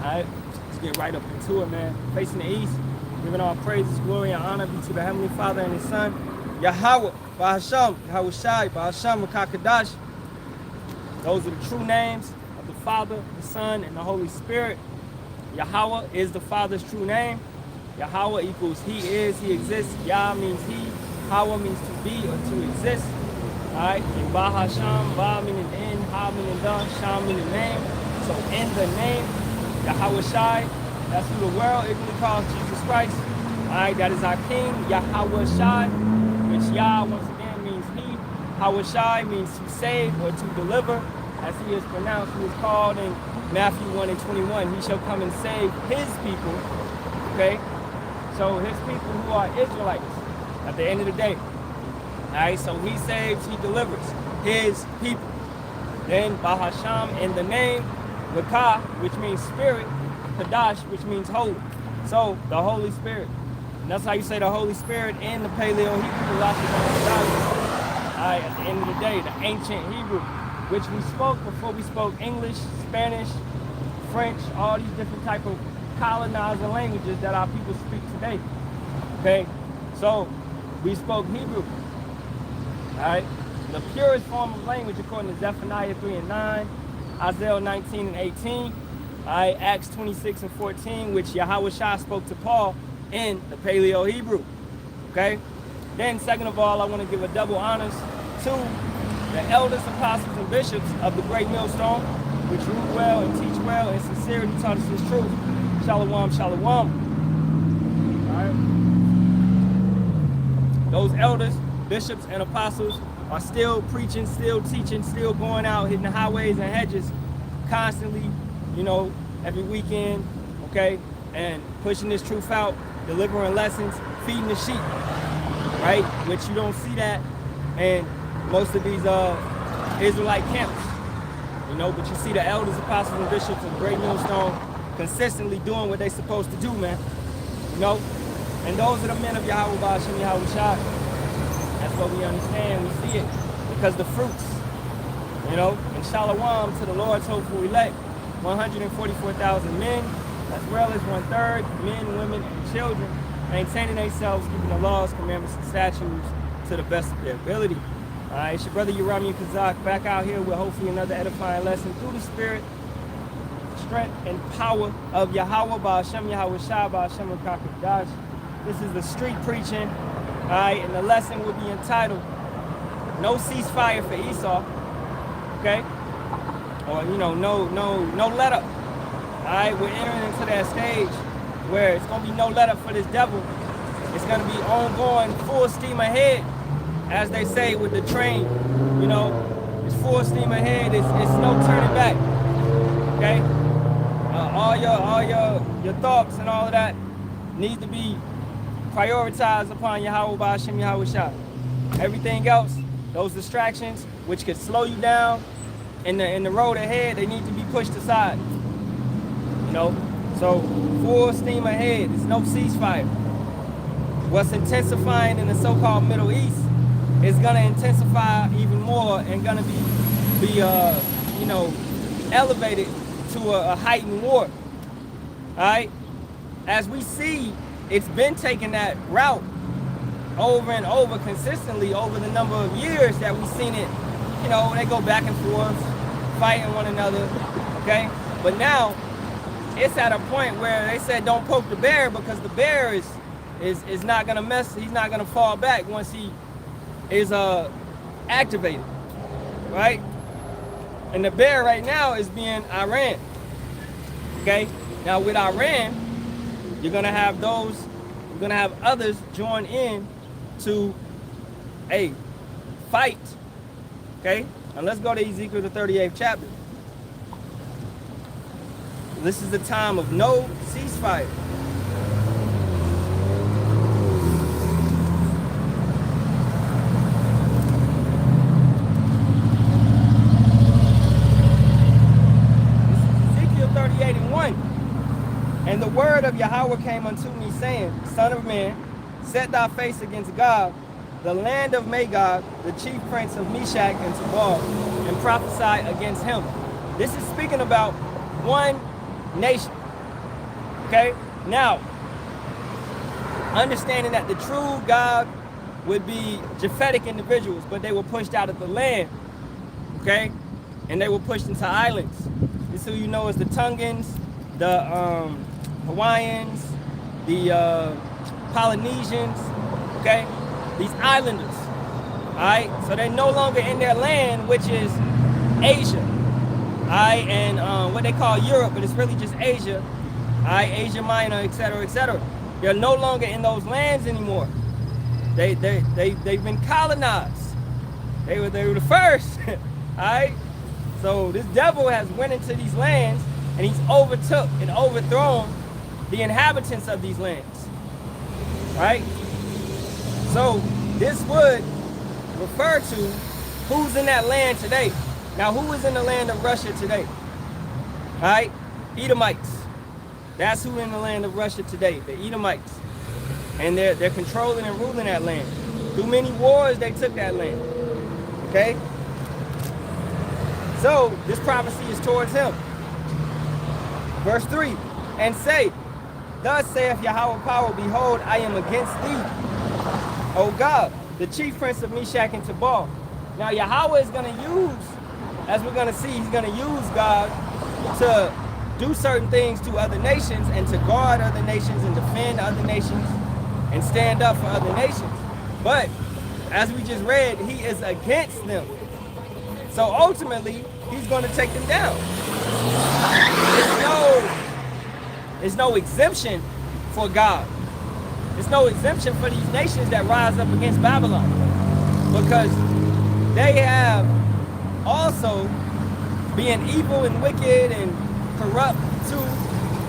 Alright, let's get right up into it, man. Facing the east, giving all praises, glory, and honor be to the Heavenly Father and His Son, Yahawah, Sham, Yahawashi, Sham, Kakadash. Those are the true names of the Father, the Son, and the Holy Spirit. Yahawah is the Father's true name. Yahawah equals He is, He exists. Yah means He. Hawa means to be or to exist. Alright, and Sham, Ba meaning in, Ha meaning the, Sham meaning name. So in the name, Yahawashi, that's who the world ignorantly calls Jesus Christ. Alright, that is our King, Yahawashi, which Yah once again means He. Hawashi means to save or to deliver, as He is pronounced, He is called in Matthew 1 and 21. He shall come and save His people. Okay? So His people who are Israelites at the end of the day. Alright, so He saves, He delivers His people. Then Bahasham in the name, Wakah, which means spirit, Kadash, which means holy. So the Holy Spirit. And that's how you say the Holy Spirit in the Paleo Hebrew. Alright, at the end of the day, the ancient Hebrew, which we spoke before we spoke English, Spanish, French, all these different type of colonizer languages that our people speak today. Okay, so we spoke Hebrew. Alright, the purest form of language according to Zephaniah 3 and 9, Isaiah 19 and 18, alright, Acts 26 and 14, which Yahawashi spoke to Paul in the Paleo Hebrew. Okay, then second of all, I want to give a double honors to the elders, apostles, and bishops of the Great Millstone, which rule well and teach well and sincerity taught us His truth. Shalom, shalom. Alright. Those elders, bishops, and apostles are still preaching, still teaching, still going out, hitting the highways and hedges constantly, you know, every weekend, okay, and pushing this truth out, delivering lessons, feeding the sheep, right? Which you don't see that in most of these Israelite camps, you know, but you see the elders, apostles, and bishops of the Great Millstone consistently doing what they're supposed to do, man, you know, and those are the men of Yahawah, Ba'ashem, Yahawashi. That's what we understand, we see it, because the fruits, you know, and shalom to the Lord's hopeful elect, 144,000 men, as well as 1/3 men, women, and children, maintaining themselves, keeping the laws, commandments, and statutes to the best of their ability. All right, it's your brother Yerami Kazak back out here with hopefully another edifying lesson through the spirit, strength, and power of Yahawah, Ba'ashem, Yahawashi, Ba'ashem, Kakadash. This is the street preaching. All right, and the lesson will be entitled "No Ceasefire for Esau," okay? Or you know, no let up. All right, we're entering into that stage where it's gonna be no let up for this devil. It's gonna be ongoing, full steam ahead, as they say with the train. You know, it's full steam ahead. It's no turning back. Okay, all your thoughts and all of that needs to be prioritized upon Yahawah, Ba'ashem, Yahawashi. Everything else, those distractions, which could slow you down in the road ahead, they need to be pushed aside. You know, so full steam ahead. There's no ceasefire. What's intensifying in the so-called Middle East is gonna intensify even more and gonna be you know, elevated to a heightened war. All right, as we see. It's been taking that route over and over consistently over the number of years that we've seen it. You know, they go back and forth, fighting one another, okay? But now, it's at a point where they said don't poke the bear because the bear is not gonna mess, he's not gonna fall back once he is activated, right? And the bear right now is being Iran, okay? Now with Iran, you're gonna have those, you're gonna have others join in to, hey, fight, okay? And let's go to Ezekiel the 38th chapter. This is the time of no ceasefire. This is Ezekiel 38 and 1. And the word of Yahawah came unto me, saying, Son of man, set thy face against Gog, the land of Magog, the chief prince of Meshach and Tubal, and prophesy against him. This is speaking about one nation, Okay? Now, understanding that the true God would be Japhetic individuals, but they were pushed out of the land. Okay? And they were pushed into islands. This is who you know as the Tungans, the Hawaiians, the Polynesians, okay? These islanders, all right? So they're no longer in their land, which is Asia, all right? And what they call Europe, but it's really just Asia, all right? Asia Minor, etc., etc. They're no longer in those lands anymore. They've been colonized. They were the first, all right? So this devil has went into these lands and he's overtook and overthrown the inhabitants of these lands, right? So this would refer to who's in that land today. Now, who is in the land of Russia today? All right, Edomites. That's who in the land of Russia today, the Edomites. And they're controlling and ruling that land. Through many wars, they took that land, okay? So this prophecy is towards him. Verse 3, and say, thus saith Yahawah power, behold, I am against thee, O God, the chief prince of Meshach and Tubal. Now Yahawah is going to use, as we're going to see, he's going to use God to do certain things to other nations and to guard other nations and defend other nations and stand up for other nations. But as we just read, he is against them. So ultimately, he's going to take them down. There's no exemption for God. There's no exemption for these nations that rise up against Babylon, because they have also been evil and wicked and corrupt to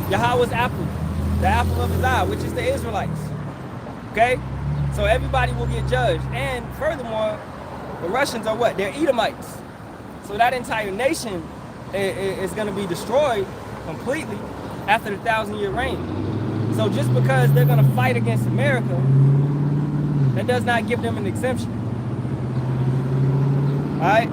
Yahawah's apple, the apple of his eye, which is the Israelites. Okay? So everybody will get judged. And furthermore, the Russians are what? They're Edomites. So that entire nation is going to be destroyed completely after the 1,000-year reign. So just because they're going to fight against America, that does not give them an exemption. All right?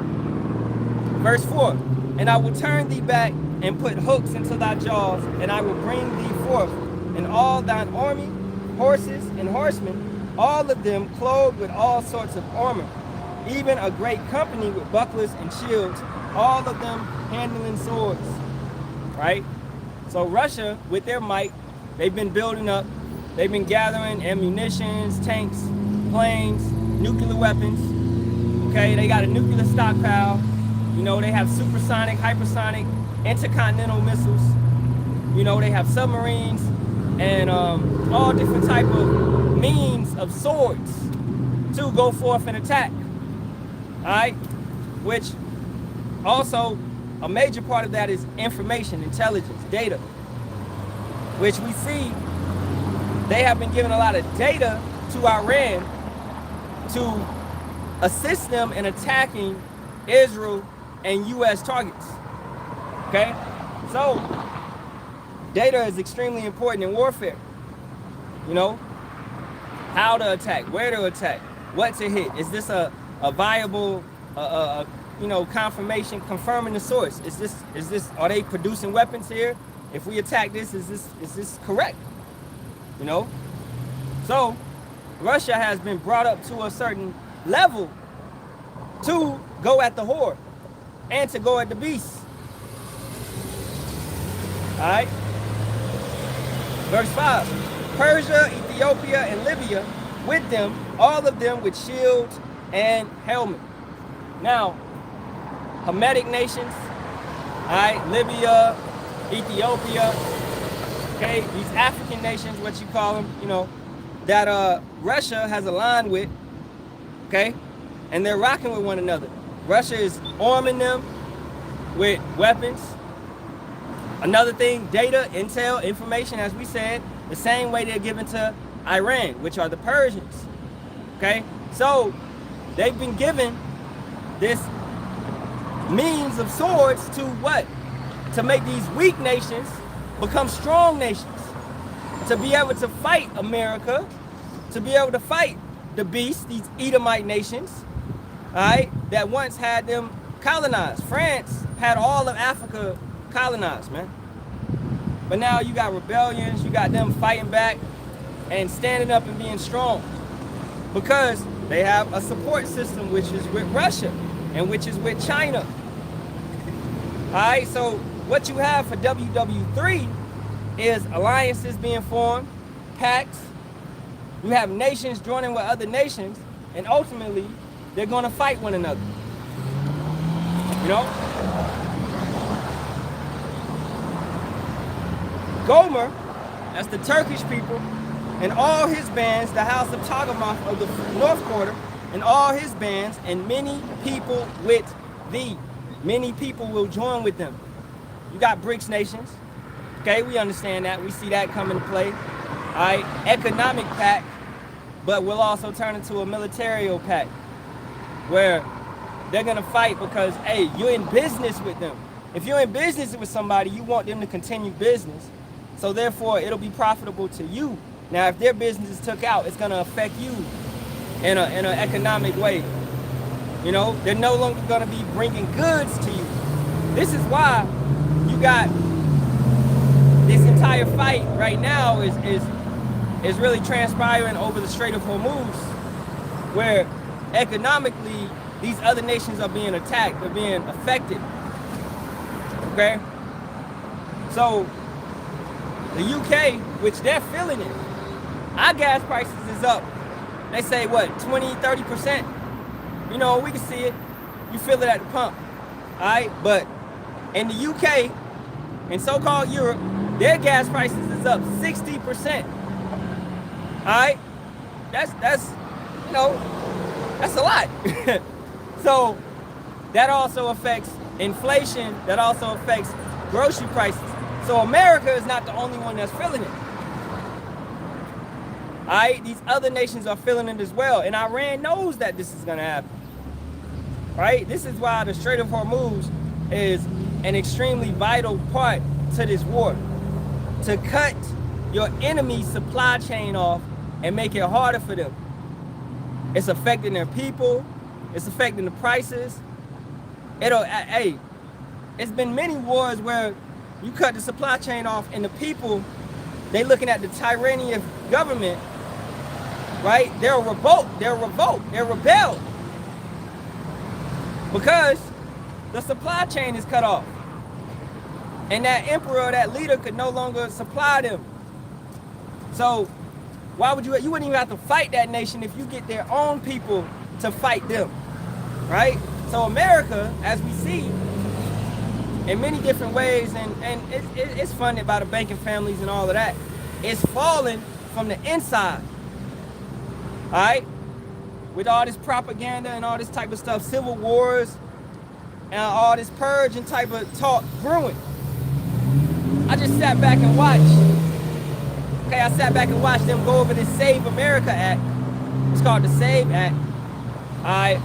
Verse 4, and I will turn thee back and put hooks into thy jaws, and I will bring thee forth, and all thine army, horses and horsemen, all of them clothed with all sorts of armor, even a great company with bucklers and shields, all of them handling swords, right? So Russia, with their might, they've been building up, they've been gathering ammunitions, tanks, planes, nuclear weapons, okay? They got a nuclear stockpile, you know, they have supersonic, hypersonic, intercontinental missiles, you know, they have submarines, and all different type of means of swords to go forth and attack. All right, which also a major part of that is information, intelligence, data, which we see they have been giving a lot of data to Iran to assist them in attacking Israel and U.S. targets. Okay, so data is extremely important in warfare. You know, how to attack, where to attack, what to hit. Is this a viable, you know, confirmation, confirming the source? Is this, are they producing weapons here? If we attack this, is this correct? You know? So, Russia has been brought up to a certain level to go at the whore and to go at the beast. All right? Verse 5, Persia, Ethiopia, and Libya, with them, all of them with shields and helmet. Now, Hamitic nations, all right, Libya, Ethiopia, okay, these African nations, what you call them, you know, that Russia has aligned with, okay, and they're rocking with one another. Russia is arming them with weapons. Another thing, data, intel, information, as we said, the same way they're given to Iran, which are the Persians, okay? So they've been given this means of swords to what? To make these weak nations become strong nations, to be able to fight America, to be able to fight the beast, these Edomite nations, all right, that once had them colonized. France had all of Africa colonized, man. But now you got rebellions, you got them fighting back and standing up and being strong because they have a support system, which is with Russia and which is with China. All right, so what you have for WW3 is alliances being formed, pacts. You have nations joining with other nations, and ultimately, they're going to fight one another. You know? Gomer, that's the Turkish people, and all his bands, the house of Tagamoth of the North Quarter, and all his bands, and many people with thee. Many people will join with them. You got BRICS nations. Okay, we understand that. We see that come into play. All right, economic pact, but we'll also turn into a military pact where they're gonna fight because, hey, you're in business with them. If you're in business with somebody, you want them to continue business. So therefore, it'll be profitable to you. Now, if their business is took out, it's gonna affect you in an economic way. You know, they're no longer gonna be bringing goods to you. This is why you got this entire fight right now is really transpiring over the Strait of Hormuz, where economically these other nations are being attacked, they're being affected. Okay? So the UK, which they're feeling it, our gas prices is up. They say what, 20-30%? You know, we can see it. You feel it at the pump. Alright? But in the UK, in so-called Europe, their gas prices is up 60%. Alright? That's you know, that's a lot. So that also affects inflation, that also affects grocery prices. So America is not the only one that's feeling it. Alright, these other nations are feeling it as well. And Iran knows that this is gonna happen. Right? This is why the Strait of Hormuz is an extremely vital part to this war. To cut your enemy's supply chain off and make it harder for them. It's affecting their people. It's affecting the prices. Hey, it's been many wars where you cut the supply chain off and the people, they looking at the tyranny of government, right? They'll revolt, they'll rebel. Because the supply chain is cut off. And that emperor, that leader could no longer supply them. So why would you wouldn't even have to fight that nation if you get their own people to fight them, right? So America, as we see, in many different ways, and it's funded by the banking families and all of that, it's falling from the inside, all right? With all this propaganda and all this type of stuff, civil wars, and all this purge and type of talk brewing. I just sat back and watched. Okay, I sat back and watched them go over this Save America Act. It's called the Save Act. All right,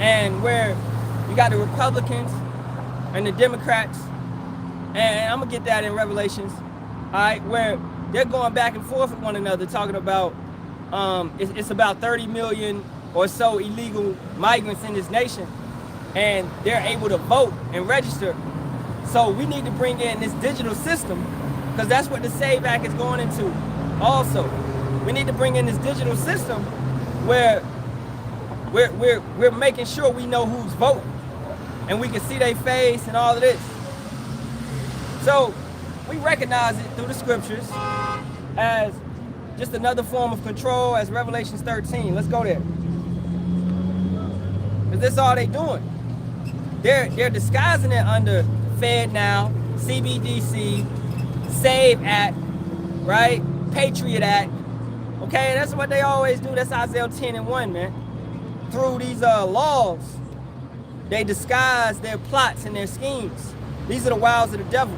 and where you got the Republicans and the Democrats, and I'm gonna get that in Revelations. All right, where they're going back and forth with one another, talking about it's about 30 million or so illegal migrants in this nation, and they're able to vote and register. So we need to bring in this digital system, because that's what the Save Act is going into. Also, we need to bring in this digital system where we're making sure we know who's voting, and we can see their face and all of this. So we recognize it through the scriptures as just another form of control, as Revelations 13. Let's go there. Because that's all they're doing. They're disguising it under Fed Now, CBDC, Save Act, right? Patriot Act. Okay, that's what they always do. That's Isaiah 10:1, man. Through these laws, they disguise their plots and their schemes. These are the wiles of the devil.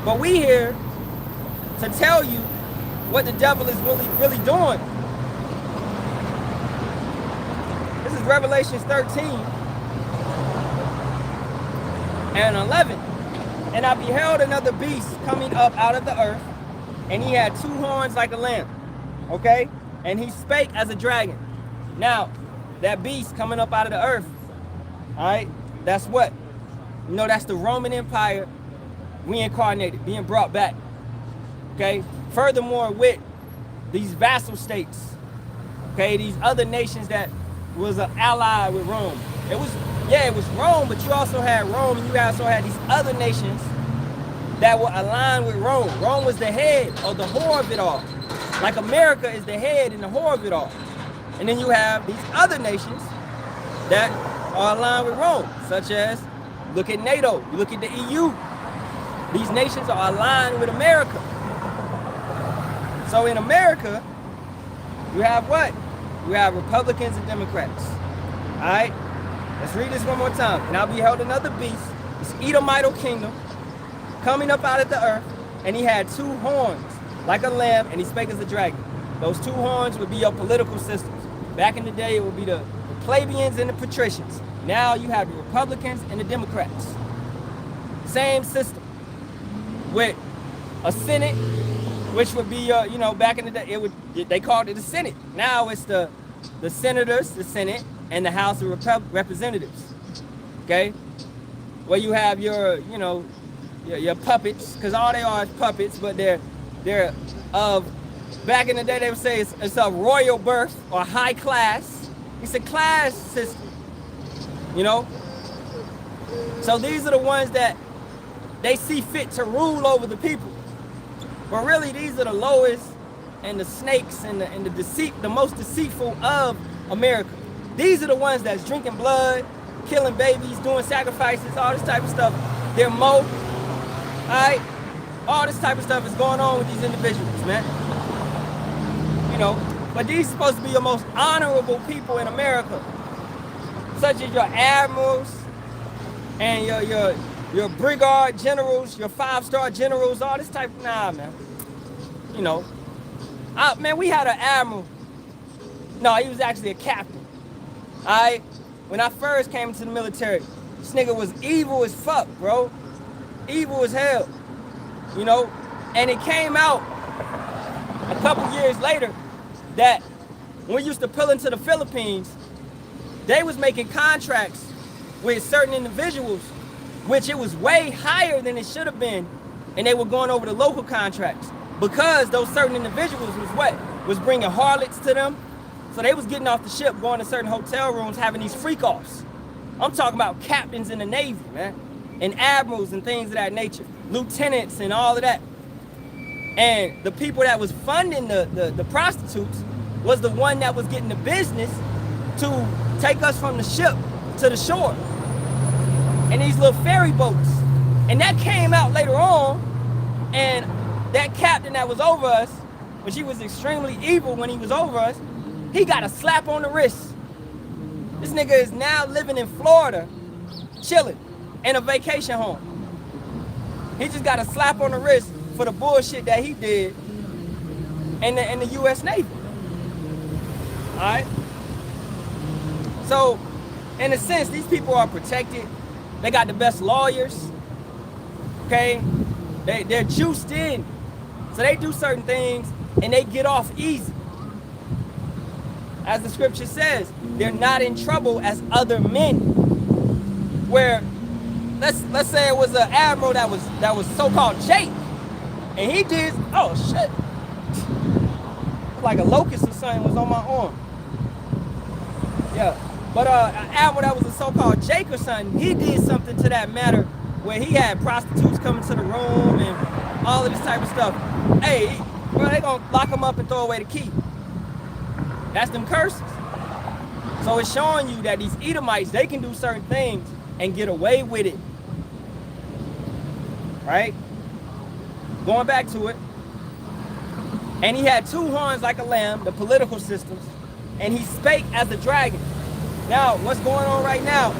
But we here to tell you what the devil is really doing. This is Revelations 13 and 11. And I beheld another beast coming up out of the earth, and he had two horns like a lamb. Okay? And he spake as a dragon. Now, that beast coming up out of the earth, all right, that's what? You know, that's the Roman Empire reincarnated, being brought back. Okay. Furthermore, with these vassal states, okay, these other nations that was an ally with Rome. It was Rome, but you also had Rome, and you also had these other nations that were aligned with Rome. Rome was the head or the whore of it all. Like America is the head and the whore of it all. And then you have these other nations that are aligned with Rome, such as, look at NATO, you look at the EU. These nations are aligned with America. So in America, you have what? You have Republicans and Democrats. All right? Let's read this one more time. And I beheld another beast, this Edomite kingdom, coming up out of the earth, and he had 2 horns, like a lamb, and he spake as a dragon. Those 2 horns would be your political systems. Back in the day, it would be the plebeians and the patricians. Now you have the Republicans and the Democrats. Same system. With a Senate, which would be, back in the day, they called it the Senate. Now it's the senators, the Senate, and the House of Representatives. Okay? Where you have your puppets, because all they are is puppets, but they're of, back in the day they would say it's of royal birth or high class. It's a class system, So these are the ones that they see fit to rule over the people. But really, these are the lowest and the snakes and the most deceitful of America. These are the ones that's drinking blood, killing babies, doing sacrifices, all this type of stuff. They're all right? All this type of stuff is going on with these individuals, man. But these are supposed to be your most honorable people in America, such as your admirals and your brigade generals, your 5-star generals, all this type of, nah, man. Man, we had an admiral. No, he was actually a captain. All right? When I first came into the military, this nigga was evil as fuck, bro. Evil as hell. And it came out a couple years later that when we used to pull into the Philippines, they was making contracts with certain individuals, which it was way higher than it should have been, and they were going over the local contracts because those certain individuals was bringing harlots to them. So they was getting off the ship, going to certain hotel rooms, having these freak-offs. I'm talking about captains in the Navy, man, and admirals and things of that nature, lieutenants and all of that. And the people that was funding the prostitutes was the one that was getting the business to take us from the ship to the shore. And these little ferry boats. And that came out later on, and that captain that was over us, which he was extremely evil when he was over us, he got a slap on the wrist. This nigga is now living in Florida, chilling, in a vacation home. He just got a slap on the wrist for the bullshit that he did in the U.S. Navy. All right? So, in a sense, these people are protected. They got the best lawyers, okay? They're juiced in. So they do certain things and they get off easy. As the scripture says, they're not in trouble as other men. Where, let's say it was an admiral that was so-called Jake, and he did, oh shit, like a locust or something was on my arm. Yeah, but an admiral that was a so-called Jake or something, he did something to that matter where he had prostitutes coming to the room and all of this type of stuff. Hey, bro, they gonna lock him up and throw away the key. That's them curses. So it's showing you that these Edomites, they can do certain things and get away with it. Right? Going back to it. And he had 2 horns like a lamb, the political systems, and he spake as a dragon. Now, what's going on right now?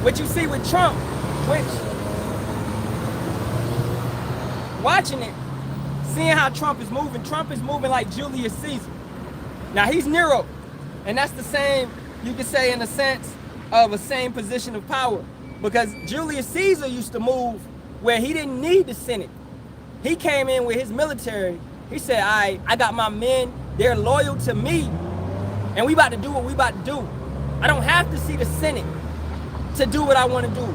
What you see with Trump, which, watching it, seeing how Trump is moving like Julius Caesar. Now he's Nero, and that's the same, you could say in a sense of a same position of power, because Julius Caesar used to move where he didn't need the Senate. He came in with his military. He said, I got my men, they're loyal to me, and we about to do what we about to do. I don't have to see the Senate to do what I want to do.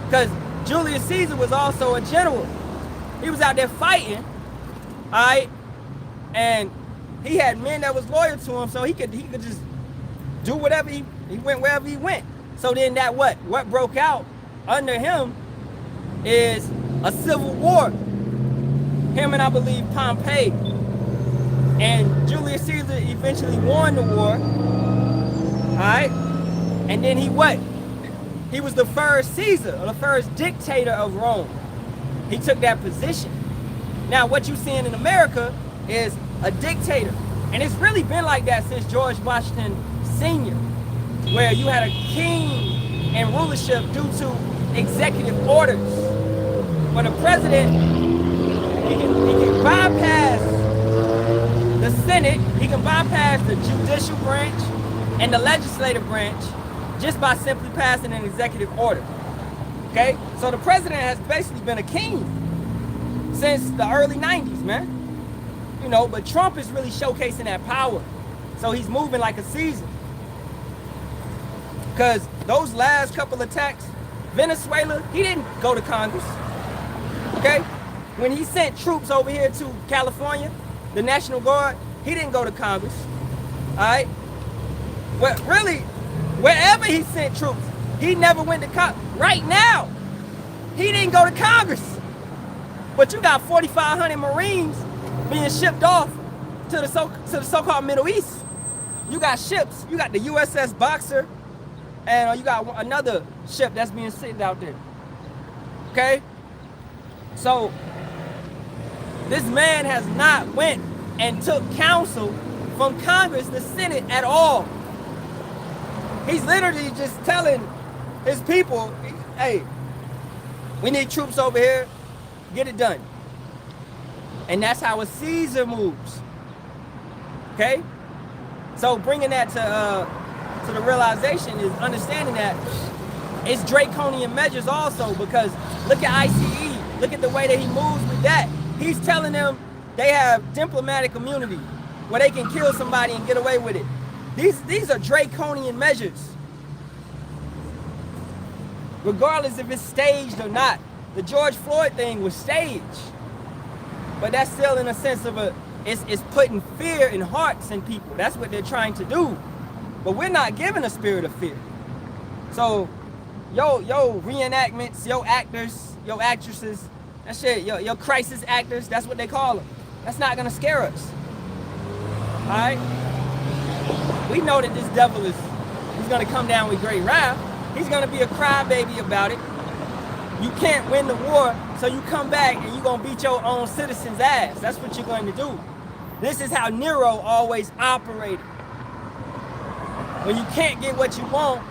Because Julius Caesar was also a general. He was out there fighting, all right? And he had men that was loyal to him, so he could just do whatever he went wherever he went. So then that what broke out under him is a civil war. Him and I believe Pompey. And Julius Caesar eventually won the war. Alright? And then he what? He was the first Caesar, or the first dictator of Rome. He took that position. Now what you're seeing in America is a dictator. And it's really been like that since George Washington Sr., where you had a king and rulership due to executive orders. When a president, he can bypass the Senate, he can bypass the judicial branch and the legislative branch just by simply passing an executive order. Okay? So the president has basically been a king since the early 90s, man. You know, but Trump is really showcasing that power. So he's moving like a Caesar. Because those last couple attacks, Venezuela, he didn't go to Congress. Okay? When he sent troops over here to California, the National Guard, he didn't go to Congress. Alright? Well, really, wherever he sent troops, he never went to Congress. Right now, he didn't go to Congress. But you got 4,500 Marines being shipped off to the so-called Middle East. You got ships. You got the USS Boxer, and you got another ship that's being sitting out there. Okay? So, this man has not went and took counsel from Congress, the Senate at all. He's literally just telling his people, hey, we need troops over here, get it done. And that's how a Caesar moves. Okay? So bringing that to the realization is understanding that it's draconian measures also, because look at ICE, look at the way that he moves with that. He's telling them they have diplomatic immunity where they can kill somebody and get away with it. These are draconian measures. Regardless if it's staged or not. The George Floyd thing was staged. But that's still in a sense of it's putting fear in hearts in people. That's what they're trying to do. But we're not giving a spirit of fear. So, yo reenactments, yo actors, yo actresses, that shit, yo crisis actors, that's what they call them. That's not gonna scare us. Alright? We know that this devil he's gonna come down with great wrath. He's gonna be a crybaby about it. You can't win the war, so you come back and you're gonna beat your own citizens' ass. That's what you're going to do. This is how Nero always operated. When you can't get what you want,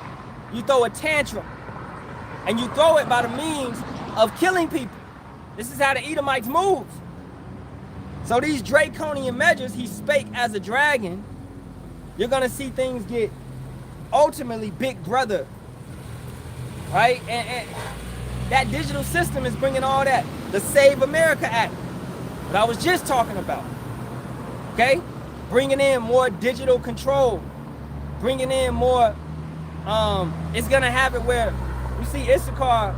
you throw a tantrum. And you throw it by the means of killing people. This is how the Edomites move. So these draconian measures, he spake as a dragon. You're gonna see things get ultimately big brother. Right? And that digital system is bringing all that. The Save America Act that I was just talking about. Okay? Bringing in more digital control. Bringing in more, it's gonna have it where you see Issachar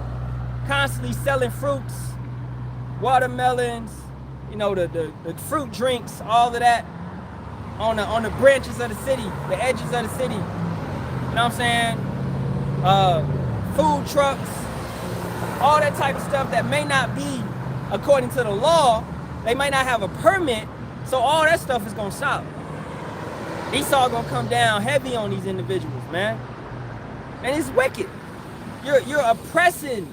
constantly selling fruits, watermelons, you know, the fruit drinks, all of that on the branches of the city, the edges of the city. You know what I'm saying? Food trucks, all that type of stuff that may not be according to the law. They might not have a permit, so all that stuff is gonna stop. Esau gonna come down heavy on these individuals, man. And it's wicked. You're oppressing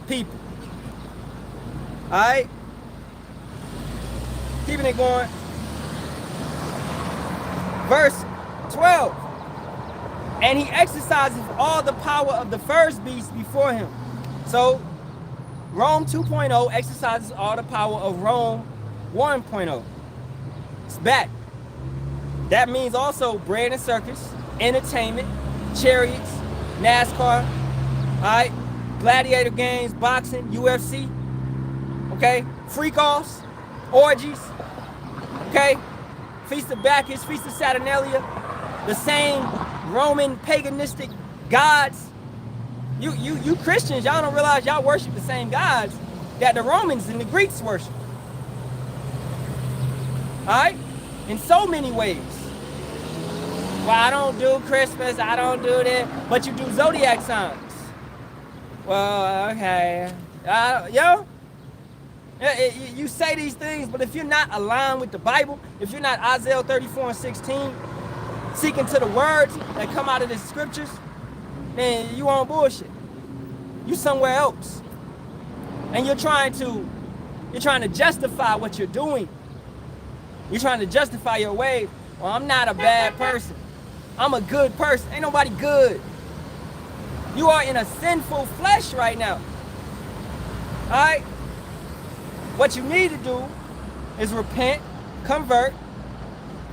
people. Alright? Keeping it going. Verse 12. And he exercises all the power of the first beast before him. So, Rome 2.0 exercises all the power of Rome 1.0. It's back. That means also bread and circus, entertainment, chariots, NASCAR, all right, gladiator games, boxing, UFC, okay, freak-offs, orgies, okay, Feast of Bacchus, Feast of Saturnalia, the same Roman paganistic gods, You Christians, y'all don't realize y'all worship the same gods that the Romans and the Greeks worship. All right? In so many ways. Well, I don't do Christmas, I don't do that, but you do zodiac signs. Well, okay. You say these things, but if you're not aligned with the Bible, if you're not Isaiah 34:16, seeking to the words that come out of the scriptures, then you on bullshit. You somewhere else. And you're trying to justify what you're doing. You're trying to justify your ways. Well, I'm not a bad person. I'm a good person. Ain't nobody good. You are in a sinful flesh right now. All right? What you need to do is repent, convert,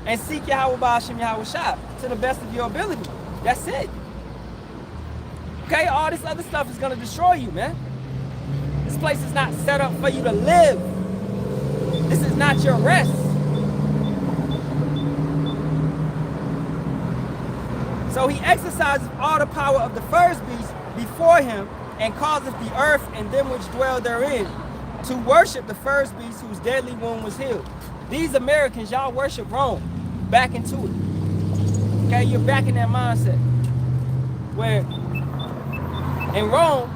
and seek Yahawah Sham Yahawashi to the best of your ability. That's it. Okay? All this other stuff is going to destroy you, man. This place is not set up for you to live. This is not your rest. So he exercises all the power of the first beast before him and causeth the earth and them which dwell therein to worship the first beast whose deadly wound was healed. These Americans, y'all worship Rome. Back into it. Okay, you're back in that mindset. Where in Rome,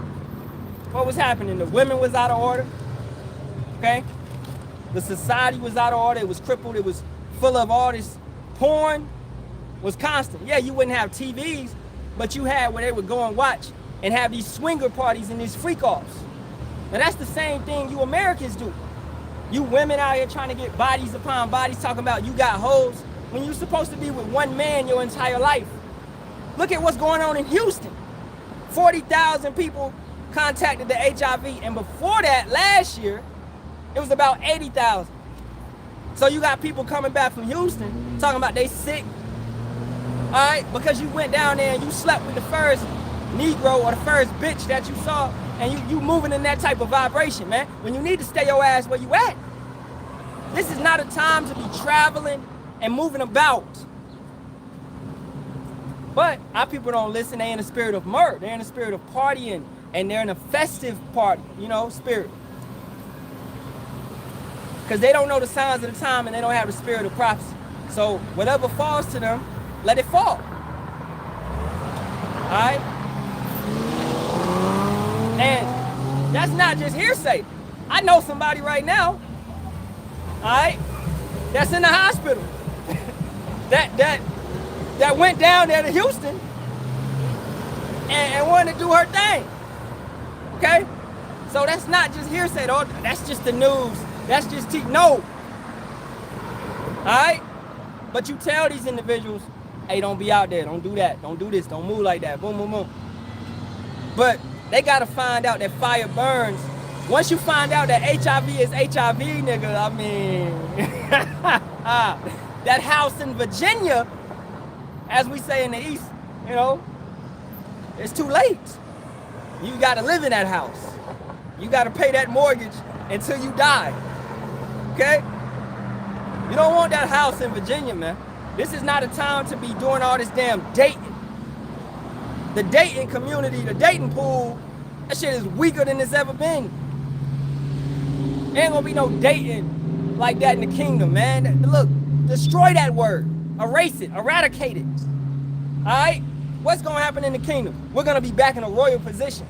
what was happening? The women was out of order. Okay? The society was out of order. It was crippled. It was full of all this porn. Was constant. Yeah, you wouldn't have TVs, but you had where they would go and watch and have these swinger parties and these freak-offs. Now that's the same thing you Americans do. You women out here trying to get bodies upon bodies, talking about you got hoes, when you're supposed to be with one man your entire life. Look at what's going on in Houston. 40,000 people contacted the HIV, and before that, last year, it was about 80,000. So you got people coming back from Houston talking about they sick, all right, because you went down there and you slept with the first Negro or the first bitch that you saw, and you moving in that type of vibration, man, when you need to stay your ass where you at. This is not a time to be traveling and moving about. But our people don't listen. They're in the spirit of murder. They're in the spirit of partying, and they're in a festive party, spirit. Because they don't know the signs of the time, and they don't have the spirit of prophecy. So whatever falls to them, let it fall. All right? And that's not just hearsay. I know somebody right now, all right, that's in the hospital that went down there to Houston and wanted to do her thing. Okay? So that's not just hearsay. That's just the news. That's just no. All right? But you tell these individuals, hey, don't be out there. Don't do that. Don't do this. Don't move like that. Boom, boom, boom. But they got to find out that fire burns. Once you find out that HIV is HIV, nigga, I mean, that house in Virginia, as we say in the East, it's too late. You got to live in that house. You got to pay that mortgage until you die. Okay? You don't want that house in Virginia, man. This is not a time to be doing all this damn dating. The dating community, the dating pool, that shit is weaker than it's ever been. Ain't gonna be no dating like that in the kingdom, man. Look, destroy that word. Erase it, eradicate it. Alright? What's gonna happen in the kingdom? We're gonna be back in a royal position.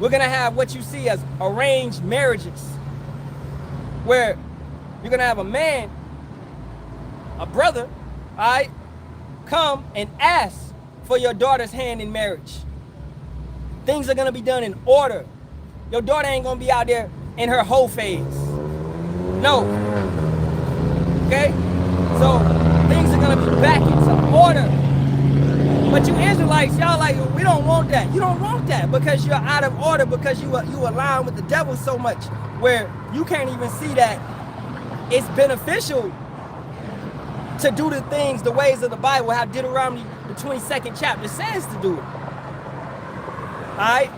We're gonna have what you see as arranged marriages, where you're gonna have a man, a brother, alright, come and ask for your daughter's hand in marriage. Things are gonna be done in order. Your daughter ain't gonna be out there in her whole phase. No. Okay? So things are gonna be back into order. But you Israelites, y'all like, we don't want that. You don't want that because you're out of order, because you align with the devil so much where you can't even see that it's beneficial to do the things, the ways of the Bible, how Deuteronomy, the 22nd chapter says to do it. All right?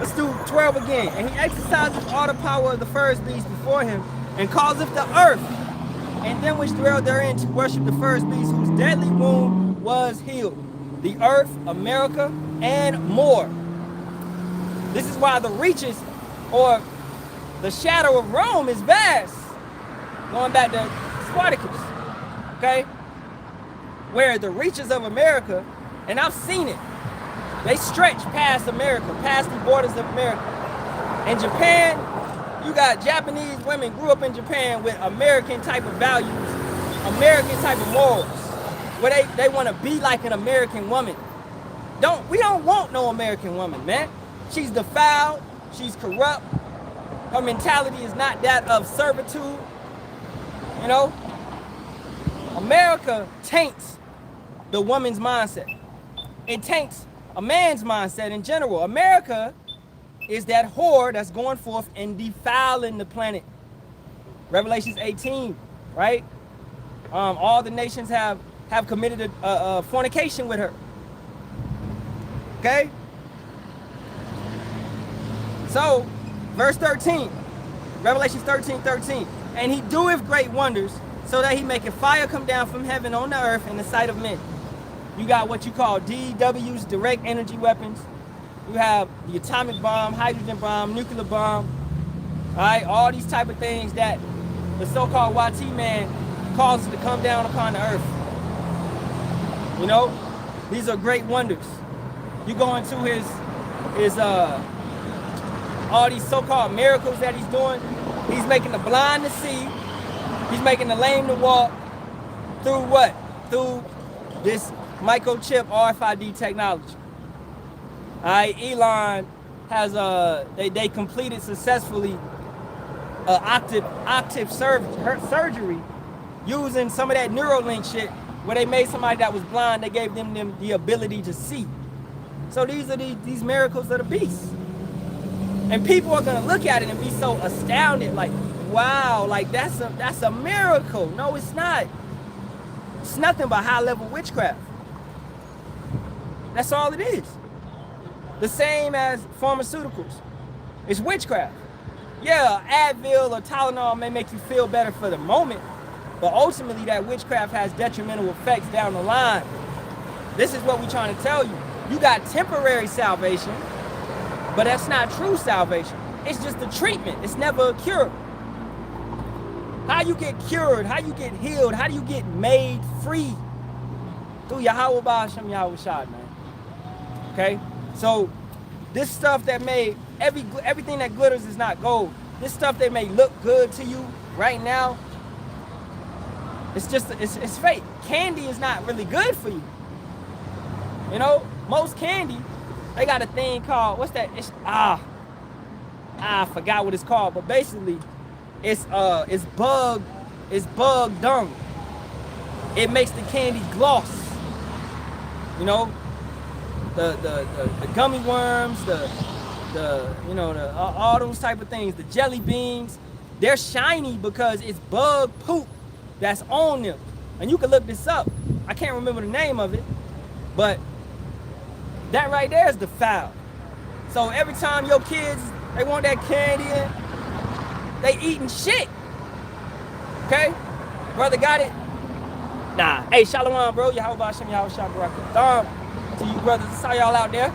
Let's do 12 again. And he exercises all the power of the first beast before him and causeth the earth and them which dwell therein to worship the first beast, whose deadly wound was healed. The earth, America, and more. This is why the reaches, or the shadow of Rome, is vast. Going back to Spartacus, okay? Where the reaches of America, and I've seen it, they stretch past America, past the borders of America. In Japan, you got Japanese women grew up in Japan with American type of values, American type of morals, where they want to be like an American woman. We don't want no American woman, man. She's defiled, she's corrupt, her mentality is not that of servitude, you know? America taints the woman's mindset. It taints a man's mindset in general. America is that whore that's going forth and defiling the planet. Revelations 18, right? All the nations have committed a fornication with her. Okay? So, verse 13, Revelations 13:13. And he doeth great wonders, so that he maketh fire come down from heaven on the earth in the sight of men. You got what you call DWs, direct energy weapons. You have the atomic bomb, hydrogen bomb, nuclear bomb. All right, all these type of things that the so-called YT man causes to come down upon the earth. You know, these are great wonders. You go into his all these so-called miracles that he's doing. He's making the blind to see. He's making the lame to walk. Through what? Through this microchip RFID technology. All right, Elon has they completed successfully octave surgery using some of that Neuralink shit, where they made somebody that was blind, they gave them the ability to see. So these are these miracles of the beast. And people are gonna look at it and be so astounded, like, wow, like that's a miracle. No, it's not. It's nothing but high-level witchcraft. That's all it is. The same as pharmaceuticals. It's witchcraft. Yeah, Advil or Tylenol may make you feel better for the moment, but ultimately that witchcraft has detrimental effects down the line. This is what we're trying to tell you. You got temporary salvation, but that's not true salvation. It's just a treatment. It's never a cure. How you get cured, how you get healed, how do you get made free? Through Yahawah, Sham, Yahawashi, man. Okay? So this stuff that may, everything that glitters is not gold. This stuff that may look good to you right now, it's fake. Candy is not really good for you. You know, most candy, they got a thing called, what's that? I forgot what it's called, but basically it's bug dung. It makes the candy gloss. You know, the gummy worms, all those type of things, the jelly beans, they're shiny because it's bug poop that's on them. And you can look this up. I can't remember the name of it, but that right there is the foul. So every time your kids, they want that candy, they eating shit. Okay? Brother got it? Nah. Hey, Shalom, bro. Yahawah, Shem, Yahawashi, Barak, Ahtham. To you brothers, I saw y'all out there.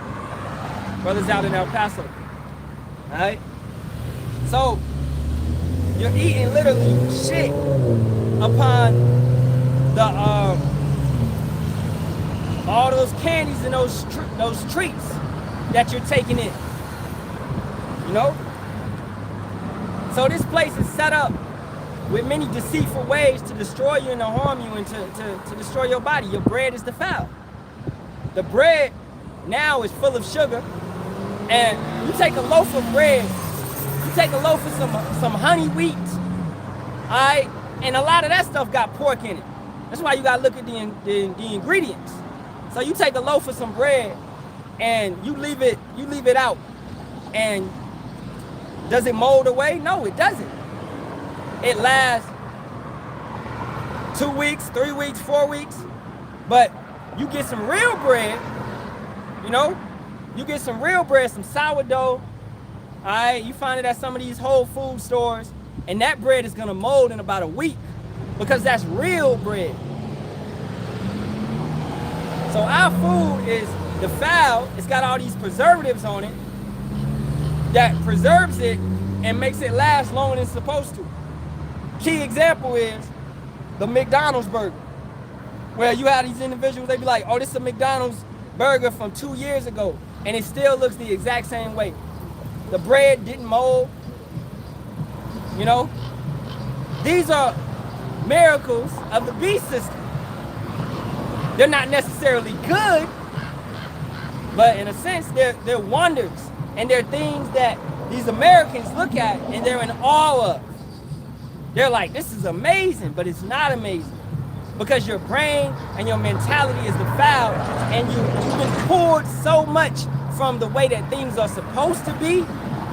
Brothers out in El Paso. Alright? So, you're eating literally shit upon the all those candies and those treats that you're taking in. You know? So this place is set up with many deceitful ways to destroy you and to harm you and to destroy your body. Your bread is defiled. The bread now is full of sugar, and you take a loaf of bread, you take a loaf of some honey wheat, all right, and a lot of that stuff got pork in it. That's why you gotta look at the ingredients. So you take a loaf of some bread, and you leave it out, and does it mold away? No, it doesn't. It lasts 2 weeks, 3 weeks, 4 weeks, but you get some real bread, you know? You get some real bread, some sourdough, all right? You find it at some of these Whole Food stores, and that bread is gonna mold in about a week. because that's real bread. So our food is defiled. It's got all these preservatives on it that preserves it and makes it last longer than it's supposed to. Key example is the McDonald's burger, where you have these individuals, they be like, oh, this is a McDonald's burger from 2 years ago, and it still looks the exact same way. The bread didn't mold, you know? These are miracles of the beast system. They're not necessarily good, but in a sense, they're wonders, and they're things that these Americans look at and they're in awe of. They're like, this is amazing, but it's not amazing. Because your brain and your mentality is defiled, and you've been pulled so much from the way that things are supposed to be,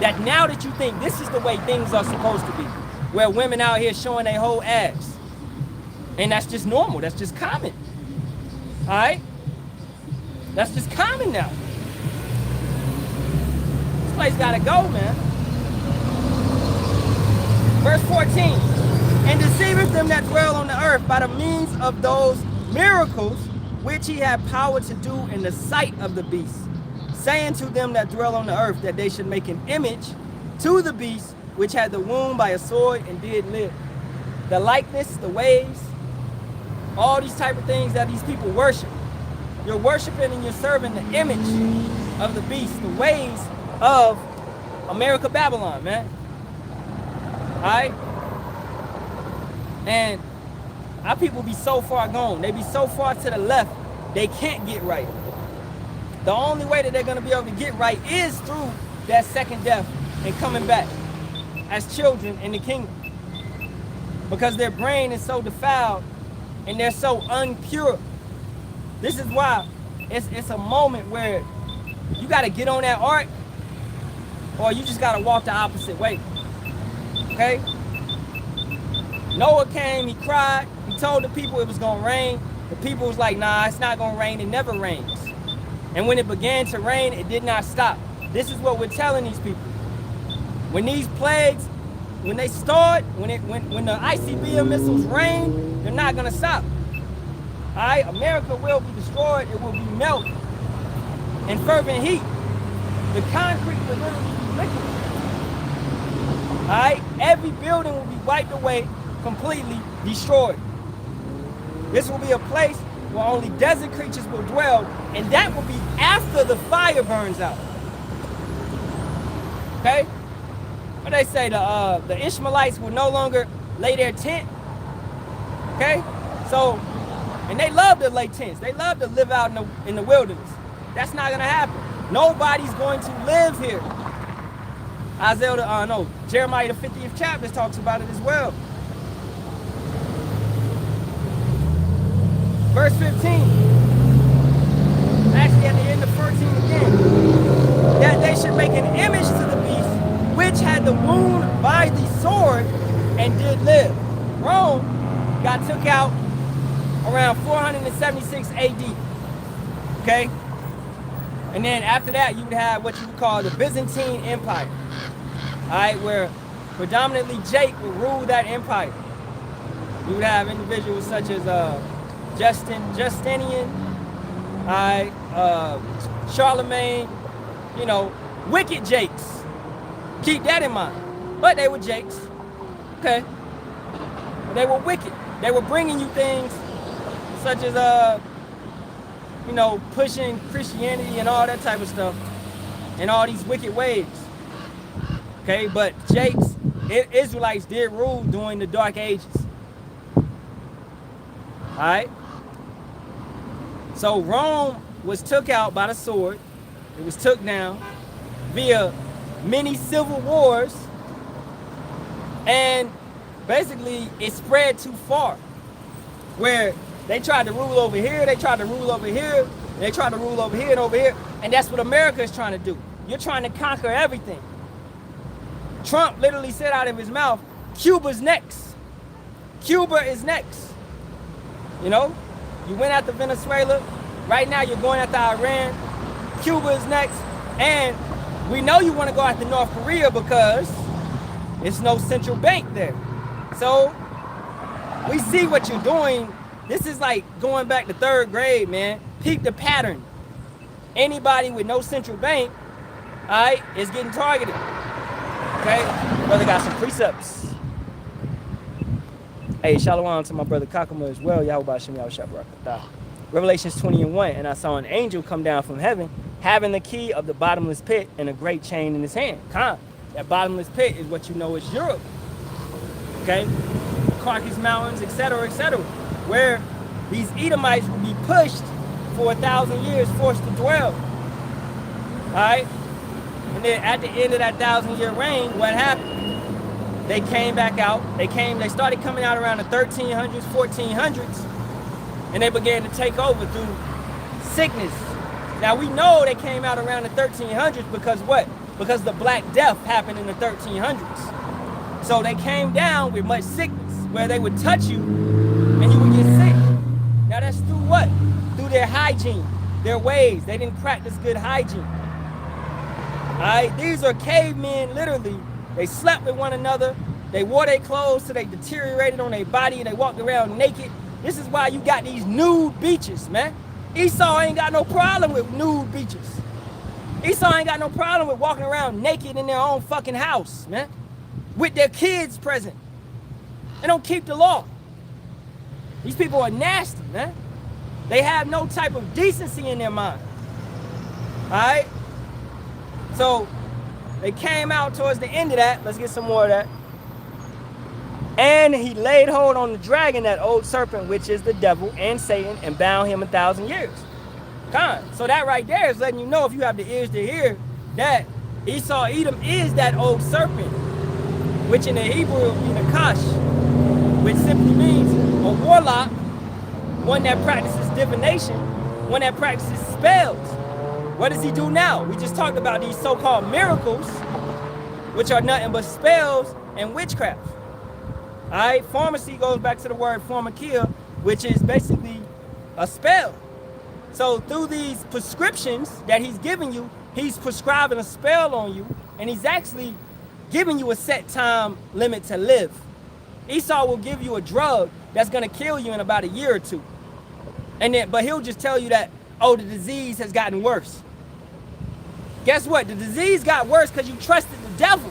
that now that you think this is the way things are supposed to be, where women out here showing their whole ass. And that's just normal, that's just common. All right? That's just common now. This place gotta go, man. Verse 14. And deceiveth them that dwell on the earth by the means of those miracles which he had power to do in the sight of the beast, saying to them that dwell on the earth that they should make an image to the beast which had the wound by a sword and did live. The likeness, the ways, all these type of things that these people worship. You're worshiping and you're serving the image of the beast, the ways of America, Babylon, man. All right? And our people be so far gone. They be so far to the left, they can't get right. The only way that they're going to be able to get right is through that second death and coming back as children in the kingdom. Because their brain is so defiled and they're so unpure. This is why it's a moment where you got to get on that ark, or you just got to walk the opposite way. Okay? Noah came, he cried, he told the people it was going to rain. The people was like, nah, it's not going to rain, it never rains. And when it began to rain, it did not stop. This is what we're telling these people. When these plagues, when they start, when the ICBM missiles rain, they're not going to stop. All right, America will be destroyed, it will be melted in fervent heat. The concrete will literally be liquid. All right, every building will be wiped away, completely destroyed. This will be a place where only desert creatures will dwell, and that will be after the fire burns out. Okay? What they say, the Ishmaelites will no longer lay their tent. Okay? So, and they love to lay tents. They love to live out in the wilderness. That's not gonna happen. Nobody's going to live here. Jeremiah the 50th chapter talks about it as well. Verse 15. Actually at the end of 14 again. That they should make an image to the beast which had the wound by the sword and did live. Rome got took out around 476 AD. Okay? And then after that, you would have what you would call the Byzantine Empire. Alright, where predominantly Jake would rule that empire. You would have individuals such as Justinian, Charlemagne, you know, wicked Jakes. Keep that in mind. But they were Jakes. Okay? They were wicked. They were bringing you things such as, you know, pushing Christianity and all that type of stuff and all these wicked ways. Okay, but Jakes, Israelites did rule during the Dark Ages. Alright? So Rome was took out by the sword. It was took down via many civil wars. And basically it spread too far. Where they tried to rule over here, they tried to rule over here, they tried to rule over here and over here. And that's what America is trying to do. You're trying to conquer everything. Trump literally said out of his mouth, Cuba's next. Cuba is next. You know, you went after Venezuela. Right now you're going after Iran. Cuba is next. And we know you want to go after North Korea because it's no central bank there. So We see what you're doing. This is like going back to 3rd grade, man. Peep the pattern. Anybody with no central bank, all right, is getting targeted. Okay? Brother got some precepts. Hey, shalom to my brother Kakuma as well. Yahawashi, Barak. Revelations 20:1. And I saw an angel come down from heaven, having the key of the bottomless pit and a great chain in his hand. That bottomless pit is what you know is Europe. Okay? Caucasus Mountains, etc., where these Edomites will be pushed for 1,000 years, forced to dwell. All right? And then at the end of that 1,000-year reign, what happened? They came back out. They started coming out around the 1300s, 1400s, and they began to take over through sickness. Now we know they came out around the 1300s because what? Because the Black Death happened in the 1300s. So they came down with much sickness, where they would touch you and you would get sick. Now that's through what? Through their hygiene, their ways. They didn't practice good hygiene. All right, these are cavemen, literally. They slept with one another. They wore their clothes so they deteriorated on their body and they walked around naked. This is why you got these nude beaches, man. Esau ain't got no problem with nude beaches. Esau ain't got no problem with walking around naked in their own fucking house, man. With their kids present. They don't keep the law. These people are nasty, man. They have no type of decency in their mind. All right? So, they came out towards the end of that. Let's get some more of that. And he laid hold on the dragon, that old serpent, which is the devil and Satan, and bound him 1,000 years. So that right there is letting you know, if you have the ears to hear, that Esau, Edom is that old serpent, which in the Hebrew will be Nakash, which simply means a warlock, one that practices divination, one that practices spells. What does he do now? We just talked about these so-called miracles, which are nothing but spells and witchcraft. All right, pharmacy goes back to the word pharmakia, which is basically a spell. So through these prescriptions that he's giving you, he's prescribing a spell on you, and he's actually giving you a set time limit to live. Esau will give you a drug that's gonna kill you in about a year or two. But he'll just tell you that, oh, the disease has gotten worse. Guess what? The disease got worse because you trusted the devil.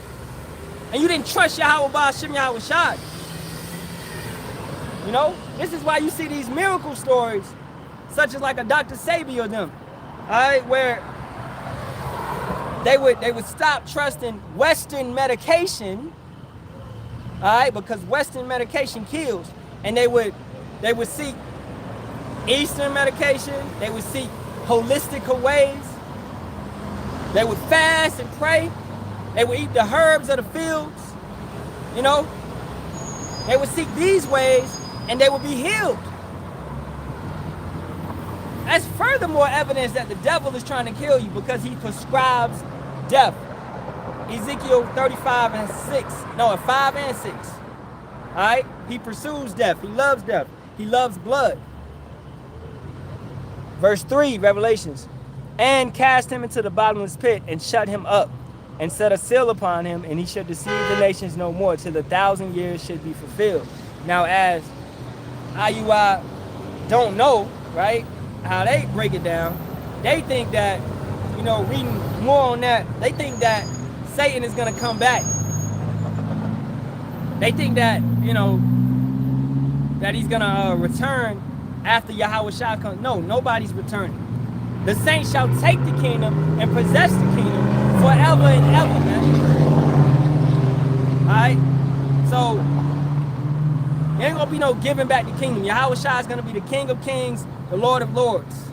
And you didn't trust Yahawah, Sham, Yahawashi. You know, this is why you see these miracle stories, such as like a Dr. Sabi or them, all right, where they would stop trusting Western medication, all right, because Western medication kills, and they would seek Eastern medication. They would seek holistic ways. They would fast and pray. They would eat the herbs of the fields. You know, they would seek these ways, and they would be healed. That's furthermore evidence that the devil is trying to kill you, because he prescribes death. Ezekiel 35 and 6. No, 5 and 6. All right? He pursues death. He loves death. He loves blood. Verse 3, Revelations. And cast him into the bottomless pit and shut him up and set a seal upon him, and he shall deceive the nations no more till the 1,000 years should be fulfilled. Now, as IUI don't know, right, how they break it down, they think that, you know, reading more on that, they think that Satan is going to come back. They think that, you know, that he's going to return after Yahawashi comes. No, nobody's returning. The saints shall take the kingdom and possess the kingdom forever and ever, man. All right? So, there ain't going to be no giving back the kingdom. Yahawashi is going to be the King of Kings, the Lord of Lords.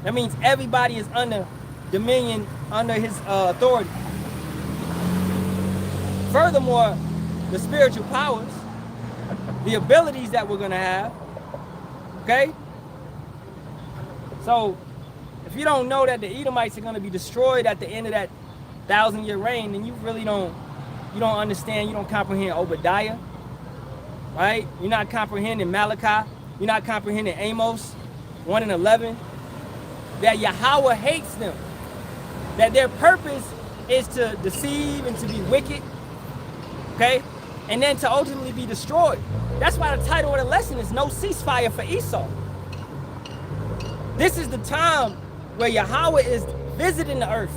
That means everybody is under dominion, under his authority. Furthermore, the spiritual powers, the abilities that we're going to have, okay? So, if you don't know that the Edomites are going to be destroyed at the end of that 1,000-year reign, then you really don't understand, you don't comprehend Obadiah, right? You're not comprehending Malachi. You're not comprehending Amos 1 and 11. That Yahawah hates them. That their purpose is to deceive and to be wicked, okay? and then to ultimately be destroyed. That's why the title of the lesson is No Ceasefire for Esau. This is the time where Yahawah is visiting the earth.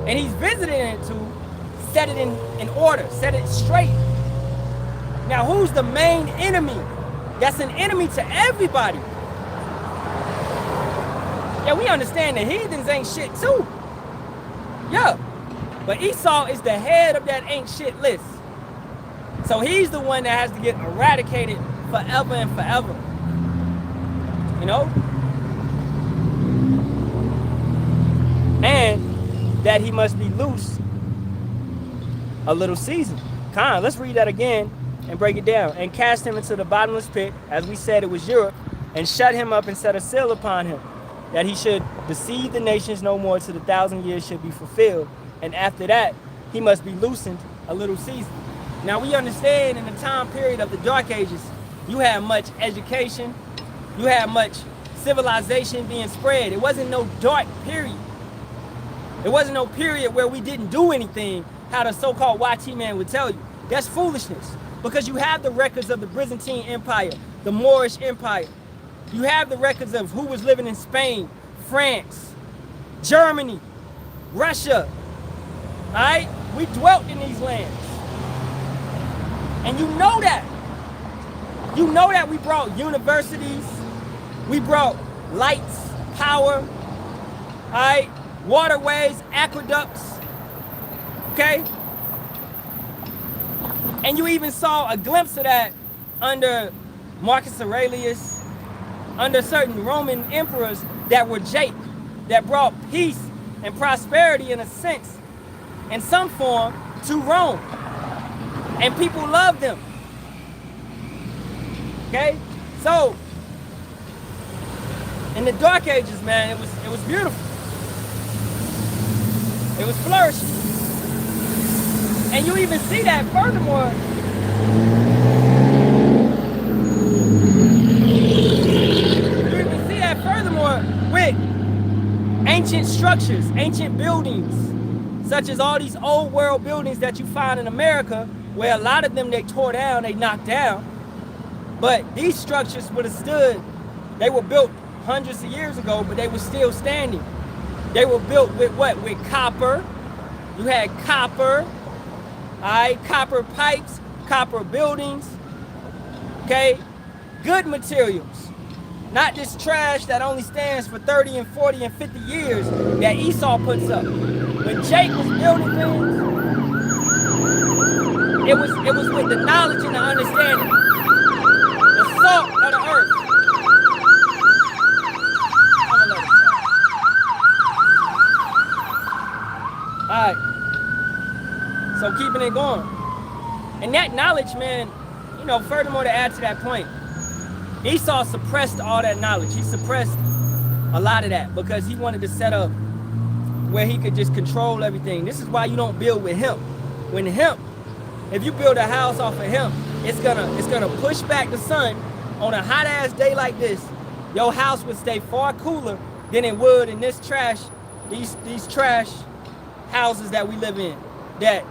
And he's visiting it to set it in order, set it straight. Now, who's the main enemy? That's an enemy to everybody. Yeah, we understand the heathens ain't shit too. Yeah. But Esau is the head of that ain't shit list. So he's the one that has to get eradicated forever and forever. You know? And that he must be loose a little season. Let's read that again and break it down. And cast him into the bottomless pit, as we said it was Europe, and shut him up and set a seal upon him, that he should deceive the nations no more till the 1,000 years should be fulfilled. And after that, he must be loosened a little season. Now we understand in the time period of the Dark Ages, you had much education, you had much civilization being spread. It wasn't no dark period. It wasn't no period where we didn't do anything, how the so-called YT man would tell you. That's foolishness. Because you have the records of the Byzantine Empire, the Moorish Empire. You have the records of who was living in Spain, France, Germany, Russia. All right? We dwelt in these lands. And you know that. You know that we brought universities. We brought lights, power, all right? Waterways, aqueducts. Okay? And you even saw a glimpse of that under Marcus Aurelius, under certain Roman emperors that were Jake, that brought peace and prosperity in a sense, in some form, to Rome. And people loved them. Okay? So, in the Dark Ages, man, it was beautiful. It was flourishing. And you even see that furthermore. You even see that furthermore with ancient structures, ancient buildings, such as all these old world buildings that you find in America, where a lot of them they tore down, they knocked down. But these structures would have stood, they were built hundreds of years ago, but they were still standing. They were built with what? With copper. You had copper, all right, copper pipes, copper buildings, okay? Good materials. Not this trash that only stands for 30 and 40 and 50 years that Esau puts up. When Jake was building things, it was with the knowledge and the understanding. The salt of the earth. All right. So keeping it going. And that knowledge, man, you know, furthermore to add to that point, Esau suppressed all that knowledge. He suppressed a lot of that because he wanted to set up where he could just control everything. This is why you don't build with hemp. When hemp, if you build a house off of hemp, it's gonna push back the sun on a hot ass day like this. Your house would stay far cooler than it would in this trash, these trash houses that we live in. That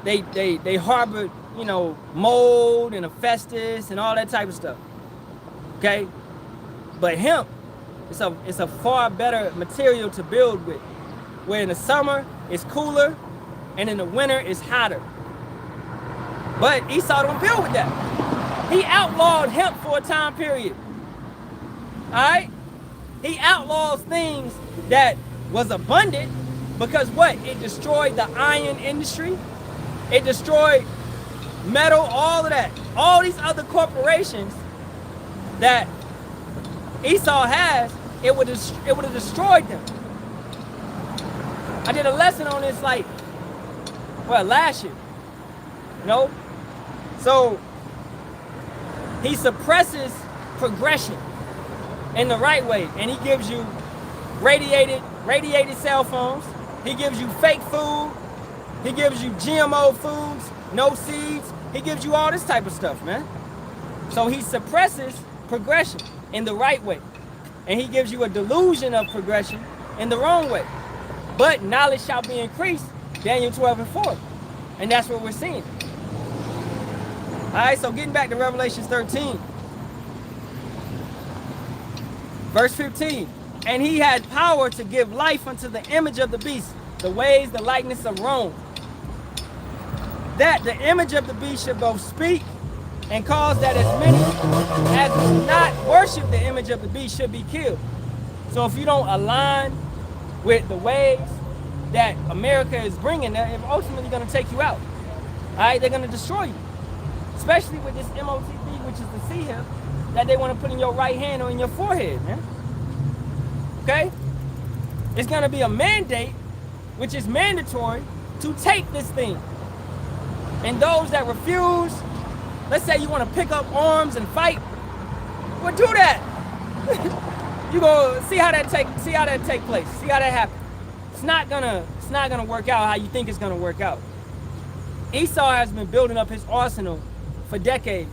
they harbor, you know, mold and asbestos and all that type of stuff. Okay? But hemp, it's a far better material to build with. Where in the summer it's cooler and in the winter it's hotter. But Esau don't build with that. He outlawed hemp for a time period. Alright? He outlaws things that was abundant because what? It destroyed the iron industry. It destroyed metal, all of that. All these other corporations that Esau has, it would have destroyed them. I did a lesson on this last year. You know? So he suppresses progression in the right way, and he gives you radiated cell phones. He gives you fake food. He gives you GMO foods, no seeds. He gives you all this type of stuff, man. So he suppresses progression in the right way. And he gives you a delusion of progression in the wrong way. But knowledge shall be increased, Daniel 12:4. And that's what we're seeing. All right, so getting back to Revelation 13. Verse 15. And he had power to give life unto the image of the beast, the ways, the likeness of Rome, that the image of the beast should both speak and cause that as many as do not worship the image of the beast should be killed. So if you don't align with the ways that America is bringing, they're ultimately going to take you out. All right, they're going to destroy you. Especially with this MOTB, which is the C here, that they want to put in your right hand or in your forehead, man. Okay? It's going to be a mandate, which is mandatory, to take this thing. And those that refuse, let's say you want to pick up arms and fight, well, do that. You go see how that take place. See how that happens. It's not gonna work out how you think it's gonna work out. Esau has been building up his arsenal for decades.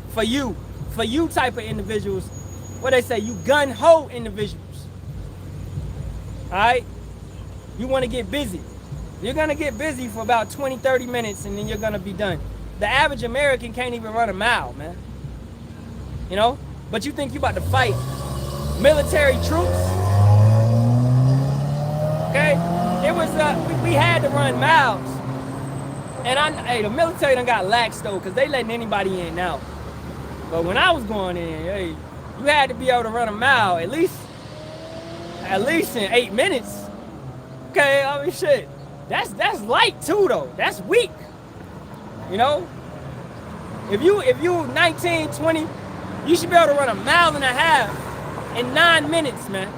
For you type of individuals, what they say, you gun-ho individuals. All right? You want to get busy. You're going to get busy for about 20, 30 minutes and then you're going to be done. The average American can't even run a mile, man. You know? But you think you about to fight military troops? Okay? It was, we had to run miles. And hey, the military done got lax though, because they letting anybody in now. But when I was going in, hey, you had to be able to run a mile at least in 8 minutes. Okay, I mean, shit. That's light too though. That's weak. You know? If you 19, 20, you should be able to run 1.5 miles in 9 minutes, man.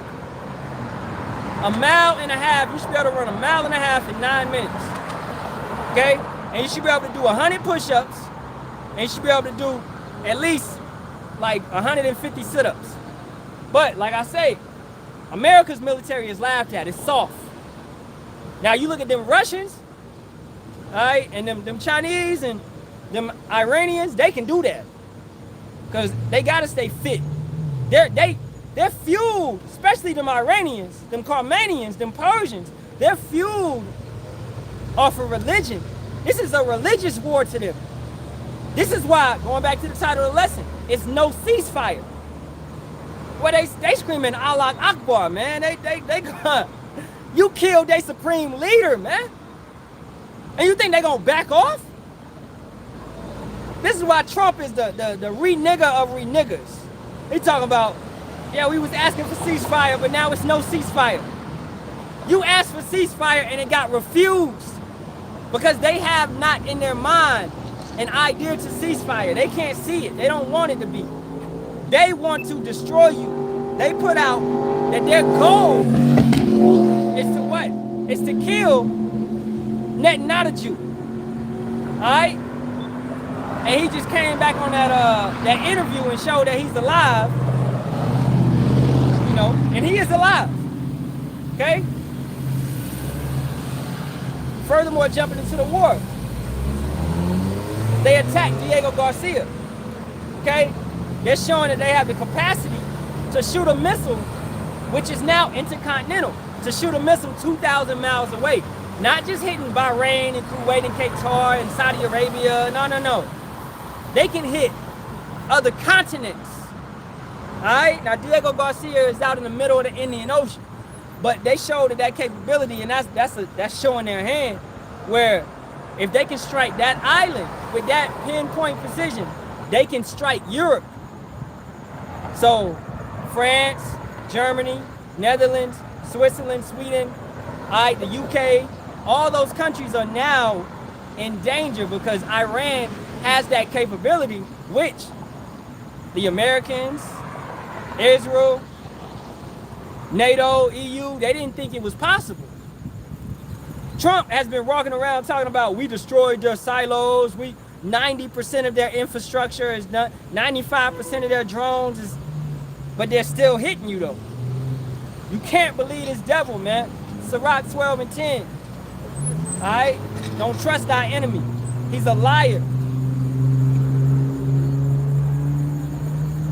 1.5 miles, you should be able to run 1.5 miles in 9 minutes. Okay? And you should be able to do 100 push-ups, and you should be able to do at least like 150 sit-ups. But like I say, America's military is laughed at. It's soft. Now you look at them Russians, all right, and them Chinese and them Iranians, they can do that. Because they gotta stay fit. They're fueled, especially them Iranians, them Armenians, them Persians, they're fueled off of religion. This is a religious war to them. This is why, going back to the title of the lesson, it's no ceasefire. Well, they screaming Allah Akbar, man. They you killed their supreme leader, man. And you think they gonna back off? This is why Trump is the re-nigger of re-niggers. He talking about, yeah, we was asking for ceasefire, but now it's no ceasefire. You asked for ceasefire and it got refused because they have not in their mind an idea to ceasefire. They can't see it. They don't want it to be. They want to destroy you. They put out that their goal is to what? It's to kill Netanyahu. All right? And he just came back on that interview and showed that he's alive. You know, and he is alive. Okay? Furthermore, jumping into the war, they attacked Diego Garcia. Okay? They're showing that they have the capacity to shoot a missile, which is now intercontinental, to shoot a missile 2,000 miles away. Not just hitting Bahrain and Kuwait and Qatar and Saudi Arabia. No. They can hit other continents. All right? Now, Diego Garcia is out in the middle of the Indian Ocean. But they showed that capability, and that's showing their hand, where if they can strike that island with that pinpoint precision, they can strike Europe. So, France, Germany, Netherlands, Switzerland, Sweden, all right, the UK, all those countries are now in danger because Iran has that capability, which the Americans, Israel, NATO, EU, they didn't think it was possible. Trump has been walking around talking about we destroyed their silos, 90% of their infrastructure is done, 95% of their drones is, but they're still hitting you though. You can't believe this devil, man. Sirach 12 and 10. All right? Don't trust thy enemy. He's a liar.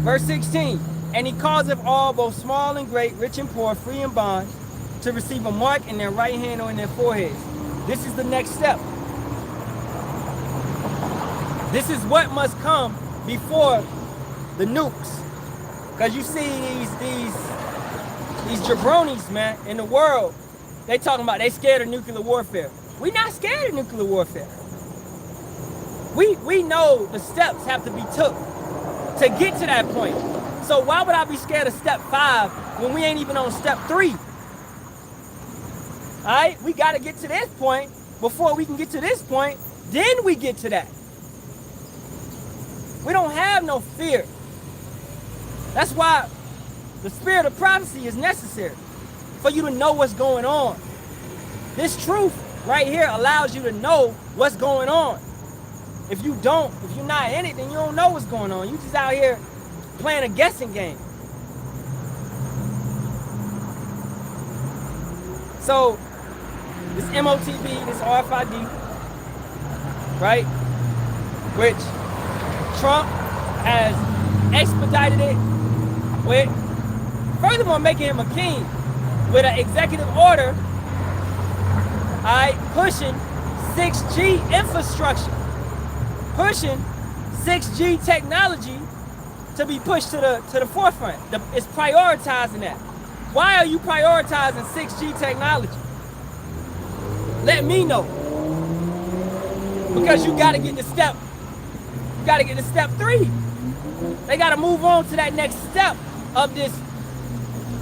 Verse 16. And he causeth all, both small and great, rich and poor, free and bond, to receive a mark in their right hand or in their foreheads. This is the next step. This is what must come before the nukes. Because you see these jabronis, man, in the world, they talking about they scared of nuclear warfare. We not scared of nuclear warfare. We know the steps have to be took to get to that point. So why would I be scared of step 5 when we ain't even on step 3? All right, we got to get to this point before we can get to this point. Then we get to that. We don't have no fear. That's why the spirit of prophecy is necessary, for you to know what's going on. This truth right here allows you to know what's going on. If you're not in it, then you don't know what's going on. You just out here playing a guessing game. So this MOTB, this RFID, right, which Trump has expedited it with, furthermore making him a king with an executive order, pushing 6G infrastructure, pushing 6G technology to be pushed to the forefront. It's prioritizing that. Why are you prioritizing 6G technology? Let me know. Because you gotta get to step 3. They gotta move on to that next step of this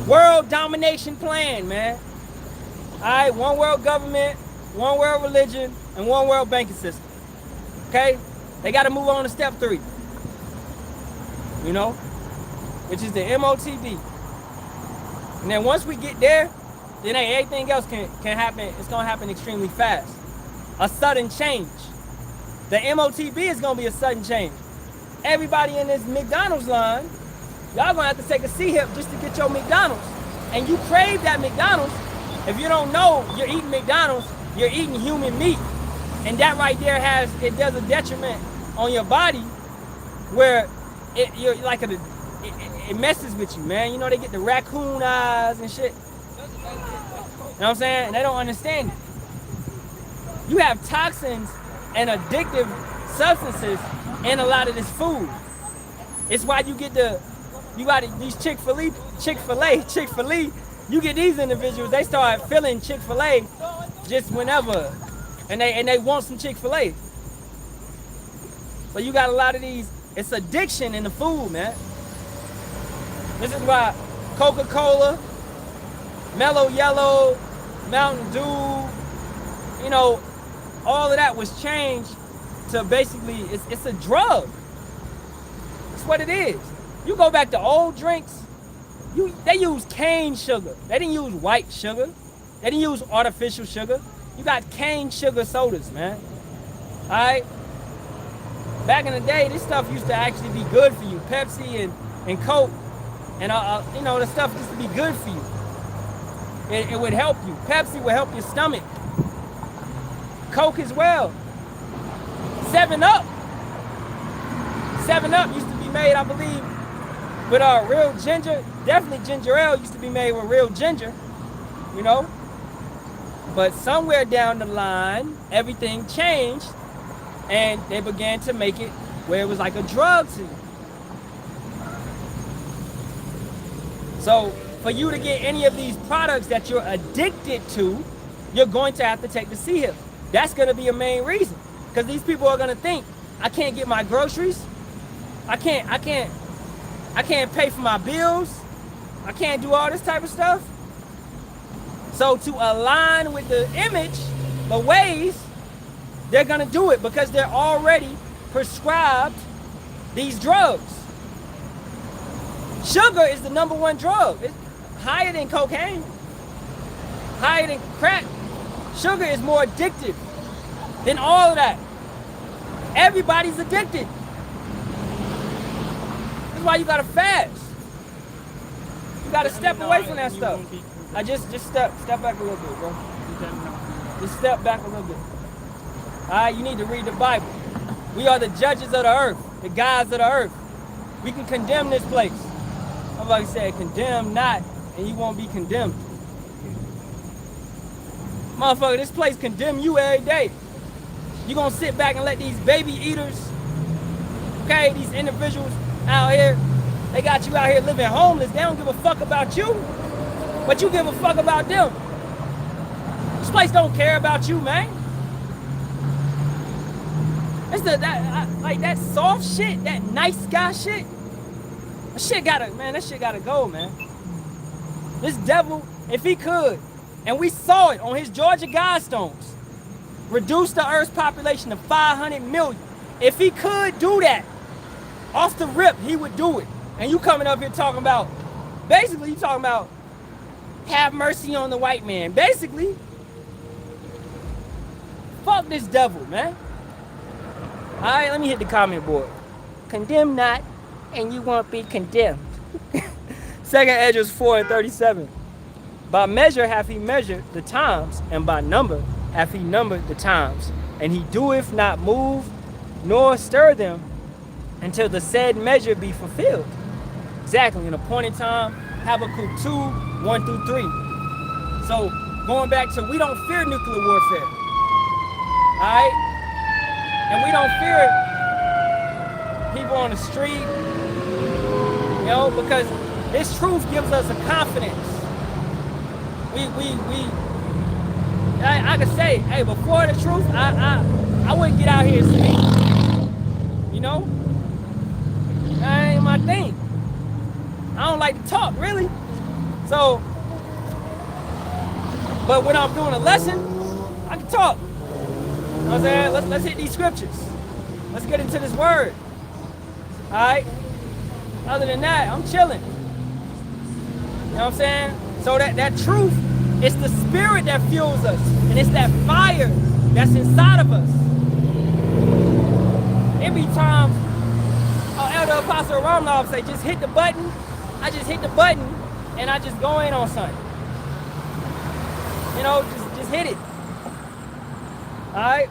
world domination plan, man. Alright, one world government, one world religion, and one world banking system. Okay? They gotta move on to step 3. You know? Which is the MOTB. And then once we get there, then everything else can happen. It's gonna happen extremely fast. A sudden change. The MOTB is gonna be a sudden change. Everybody in this McDonald's line, y'all gonna have to take a C-hip just to get your McDonald's. And you crave that McDonald's. If you don't know you're eating McDonald's, you're eating human meat. And that right there it does a detriment on your body where it messes with you, man. You know, they get the raccoon eyes and shit. You know what I'm saying? And they don't understand it. You have toxins and addictive substances in a lot of this food. It's why you get these Chick-fil-A, you get these individuals, they start feeling Chick-fil-A just whenever. And they want some Chick-fil-A. So you got a lot of these, it's addiction in the food, man. This is why Coca-Cola, Mellow Yellow, Mountain Dew, you know, all of that was changed to basically, it's a drug. It's what it is. You go back to old drinks, they use cane sugar. They didn't use white sugar. They didn't use artificial sugar. You got cane sugar sodas, man. All right? Back in the day, this stuff used to actually be good for you. Pepsi and Coke and, you know, the stuff used to be good for you. It would help you. Pepsi would help your stomach. Coke as well. 7-Up. 7-Up used to be made, I believe, with real ginger. Definitely ginger ale used to be made with real ginger, you know. But somewhere down the line, everything changed, and they began to make it where it was like a drug to you. So for you to get any of these products that you're addicted to, you're going to have to take the C-hip. That's going to be a main reason, because these people are going to think, I can't get my groceries, I can't pay for my bills, I can't do all this type of stuff. So to align with the image, the ways, they're gonna do it because they're already prescribed these drugs. Sugar is the #1 drug. It's higher than cocaine, higher than crack. Sugar is more addictive than all of that. Everybody's addicted. That's why you gotta fast. You gotta step away from that stuff. I just step back a little bit, bro. Just step back a little bit. All right, you need to read the Bible. We are the judges of the earth, the gods of the earth. We can condemn this place. Somebody said, condemn not, and you won't be condemned. Motherfucker, this place condemn you every day. You gonna sit back and let these baby eaters Okay, these individuals out here, they got you out here living homeless. They don't give a fuck about you, but you give a fuck about them. This place don't care about you, man. It's like that soft shit, that nice guy shit. That shit gotta go, man. This devil, if he could, and we saw it on his Georgia Guidestones, reduce the Earth's population to 500 million. If he could do that, off the rip, he would do it. And you coming up here talking about, basically you talking about, have mercy on the white man. Basically, fuck this devil, man. All right, let me hit the comment board. Condemn not, and you won't be condemned. 2 Esdras 4 and 37. By measure hath he measured the times, and by number hath he numbered the times. And he doeth not move, nor stir them, until the said measure be fulfilled. Exactly, in appointed time, Habakkuk 2, 1 through 3. So, going back to, we don't fear nuclear warfare. Alright? And we don't fear people on the street, you know, because this truth gives us a confidence. I could say, hey, before the truth, I wouldn't get out here and speak. You know? That ain't my thing. I don't like to talk, really. So, but when I'm doing a lesson, I can talk. You know what I'm saying? Let's hit these scriptures. Let's get into this word. Alright? Other than that, I'm chilling. You know what I'm saying? So that truth, it's the spirit that fuels us. And it's that fire that's inside of us. It be times, Elder Apostle Ramlov say, just hit the button. I just hit the button and I just go in on something. You know, just hit it. Alright?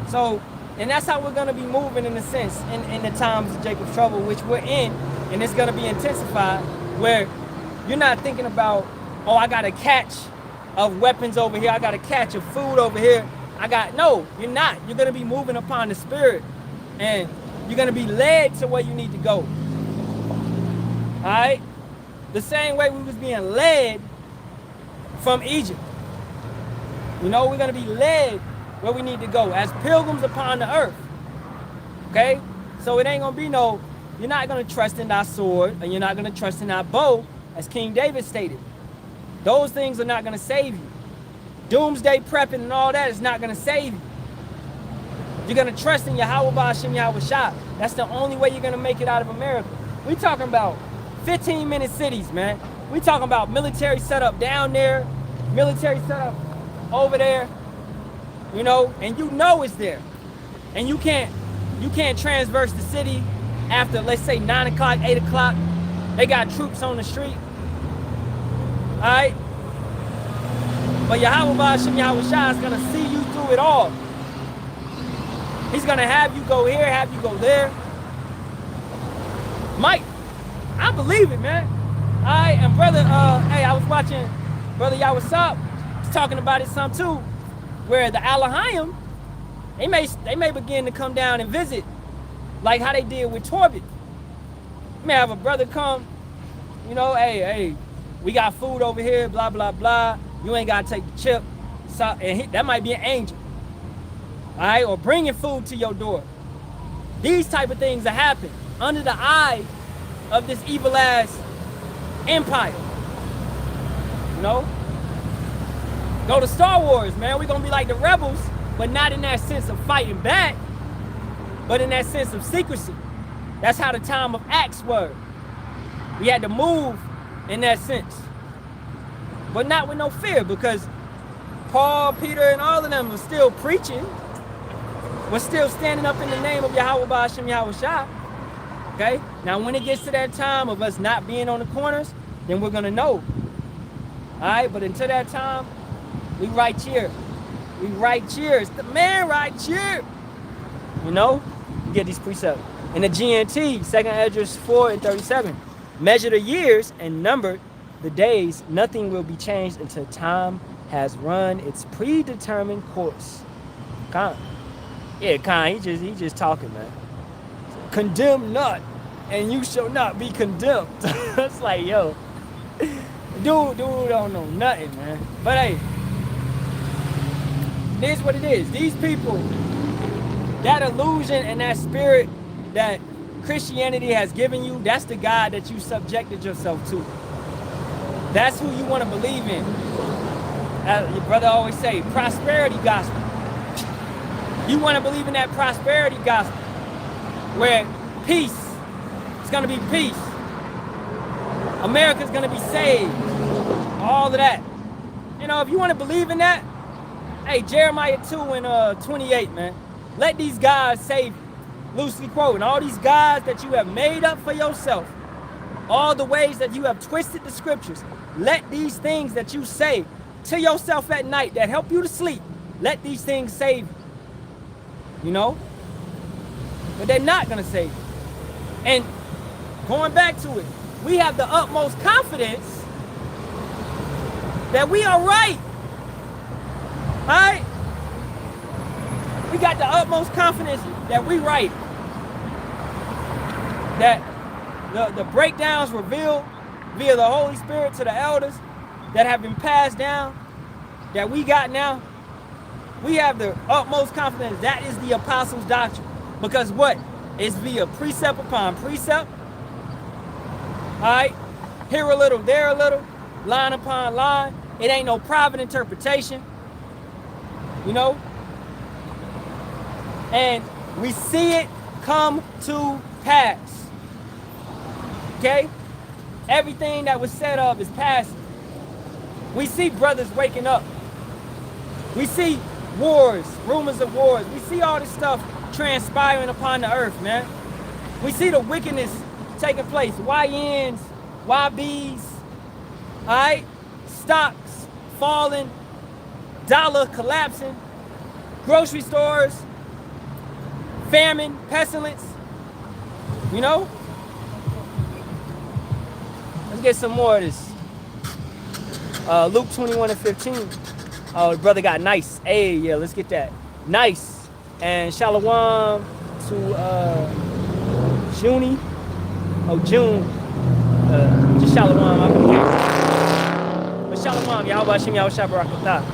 So, and that's how we're going to be moving in a sense in the times of Jacob's trouble, which we're in, and it's going to be intensified, where you're not thinking about, oh, I got a catch of weapons over here, I got a catch of food over here. No, you're not. You're going to be moving upon the spirit, and you're going to be led to where you need to go. Alright? The same way we was being led from Egypt. You know, we're going to be led where we need to go as pilgrims upon the earth. Okay? So it ain't going to be no, you're not going to trust in thy sword, and you're not going to trust in thy bow, as King David stated. Those things are not going to save you. Doomsday prepping and all that is not going to save you. You're going to trust in Yahawah, Yahawashi. That's the only way you're going to make it out of America. We talking about 15-minute cities, man. We talking about military setup down there, military setup over there, you know, and you know it's there. And you can't transverse the city after, let's say, 9 o'clock, 8 o'clock. They got troops on the street. All right? But Yahawah, Yahawashi is going to see you through it all. He's going to have you go here, have you go there. Mike, I believe it, man. All right, and brother, hey, I was watching Brother Yahawashi. He's talking about it some too, where the Halalyam, they may begin to come down and visit, like how they did with Torbit. You may have a brother come, you know, hey, we got food over here, blah, blah, blah. You ain't got to take the chip. So, and that might be an angel. All right, or bringing food to your door. These type of things that happen under the eye of this evil ass empire. You know? Go to Star Wars, man. We're going to be like the rebels, but not in that sense of fighting back, but in that sense of secrecy. That's how the time of Acts were. We had to move in that sense. But not with no fear, because Paul, Peter, and all of them were still preaching, were still standing up in the name of Yahawah, Yahawashi. Okay? Now, when it gets to that time of us not being on the corners, then we're going to know. All right? But until that time, we right here. We right here. It's the man right here. You know? You get these precepts. In the GNT, 2 Esdras 4 and 37, measure the years and number the days. Nothing will be changed until time has run its predetermined course. Khan. Yeah, Khan, he just talking, man. condemn not, and you shall not be condemned. It's like, yo, dude don't know nothing, man. But hey, it is what it is. These people, that illusion and that spirit that Christianity has given you, that's the God that you subjected yourself to. That's who you want to believe in. As your brother always say, prosperity gospel. You want to believe in that prosperity gospel where peace, it's going to be peace. America's going to be saved. All of that. You know, if you want to believe in that, hey, Jeremiah 2 and 28, man. Let these guys save you. Loosely quoting, all these gods that you have made up for yourself, all the ways that you have twisted the scriptures, let these things that you say to yourself at night that help you to sleep, let these things save you. You know? But they're not going to save you. And going back to it, we have the utmost confidence that we are right. All right? We got the utmost confidence that we right. That the breakdowns revealed via the Holy Spirit to the elders that have been passed down, that we got now, we have the utmost confidence that is the apostles' doctrine. Because what? It's via precept upon precept. All right? Here a little, there a little, line upon line. It ain't no private interpretation. You know? And we see it come to pass. Okay? Everything that was set up is passing. We see brothers waking up. We see wars, rumors of wars. We see all this stuff transpiring upon the earth, man. We see the wickedness taking place. YNs, YBs, all right? Stocks falling, dollar collapsing, grocery stores, famine, pestilence, you know? Let's get some more of this. Luke 21 and 15. Oh, the brother got nice. Hey, yeah, let's get that. Nice. And Shalom to June. Oh, June. Just Shalom. But Shalom, Yahawashi, Yahawashi, Barak.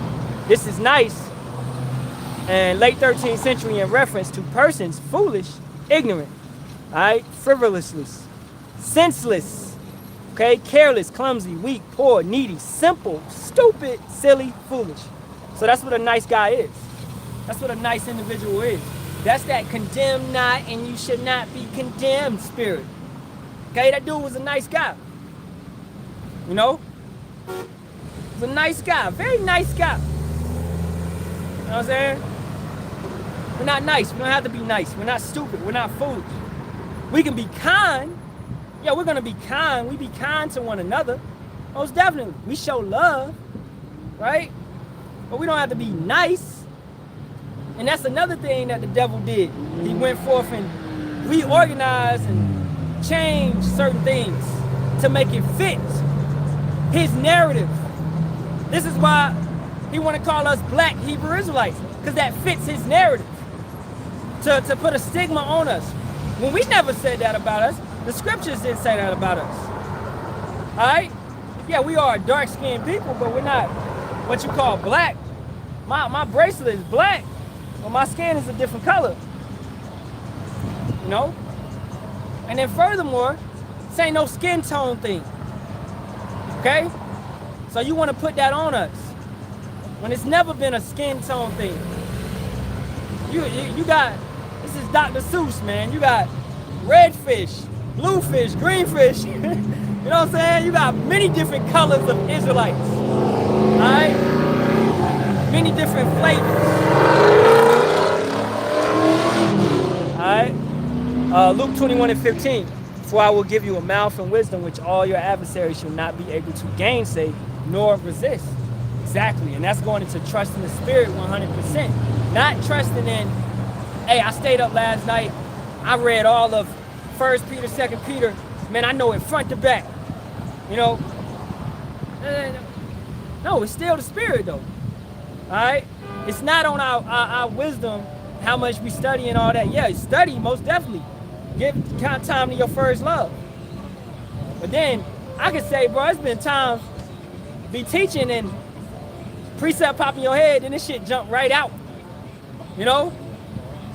This is nice. And late 13th century in reference to persons foolish, ignorant, all right, frivolously, senseless, okay, careless, clumsy, weak, poor, needy, simple, stupid, silly, foolish. So that's what a nice guy is. That's what a nice individual is. That's that condemn not and you should not be condemned spirit. Okay, that dude was a nice guy. You know? He was a nice guy, very nice guy. You know what I'm saying? We're not nice. We don't have to be nice. We're not stupid. We're not foolish. We can be kind. Yeah, we're going to be kind. We be kind to one another. Most definitely. We show love. Right? But we don't have to be nice. And that's another thing that the devil did. He went forth and reorganized and changed certain things to make it fit his narrative. This is why he want to call us black Hebrew Israelites, because that fits his narrative. To put a stigma on us. When we never said that about us, the scriptures didn't say that about us. All right? Yeah, we are dark-skinned people, but we're not what you call black. My bracelet is black, but my skin is a different color. You know? And then furthermore, this ain't no skin tone thing. Okay? So you want to put that on us when it's never been a skin tone thing. You got, this is Dr. Seuss, man. You got red fish, blue fish, green fish. You know what I'm saying? You got many different colors of Israelites. All right? Many different flavors. All right? Luke 21 and 15. For I will give you a mouth and wisdom which all your adversaries shall not be able to gainsay nor resist. Exactly. And that's going into trusting the Spirit 100%. Not trusting in, hey, I stayed up last night. I read all of 1 Peter, 2 Peter. Man, I know it front to back. You know? No, it's still the Spirit, though. All right? It's not on our wisdom, how much we study and all that. Yeah, study, most definitely. Give time to your first love. But then I could say, bro, it's been times be teaching and precept pop in your head and this shit jump right out. You know?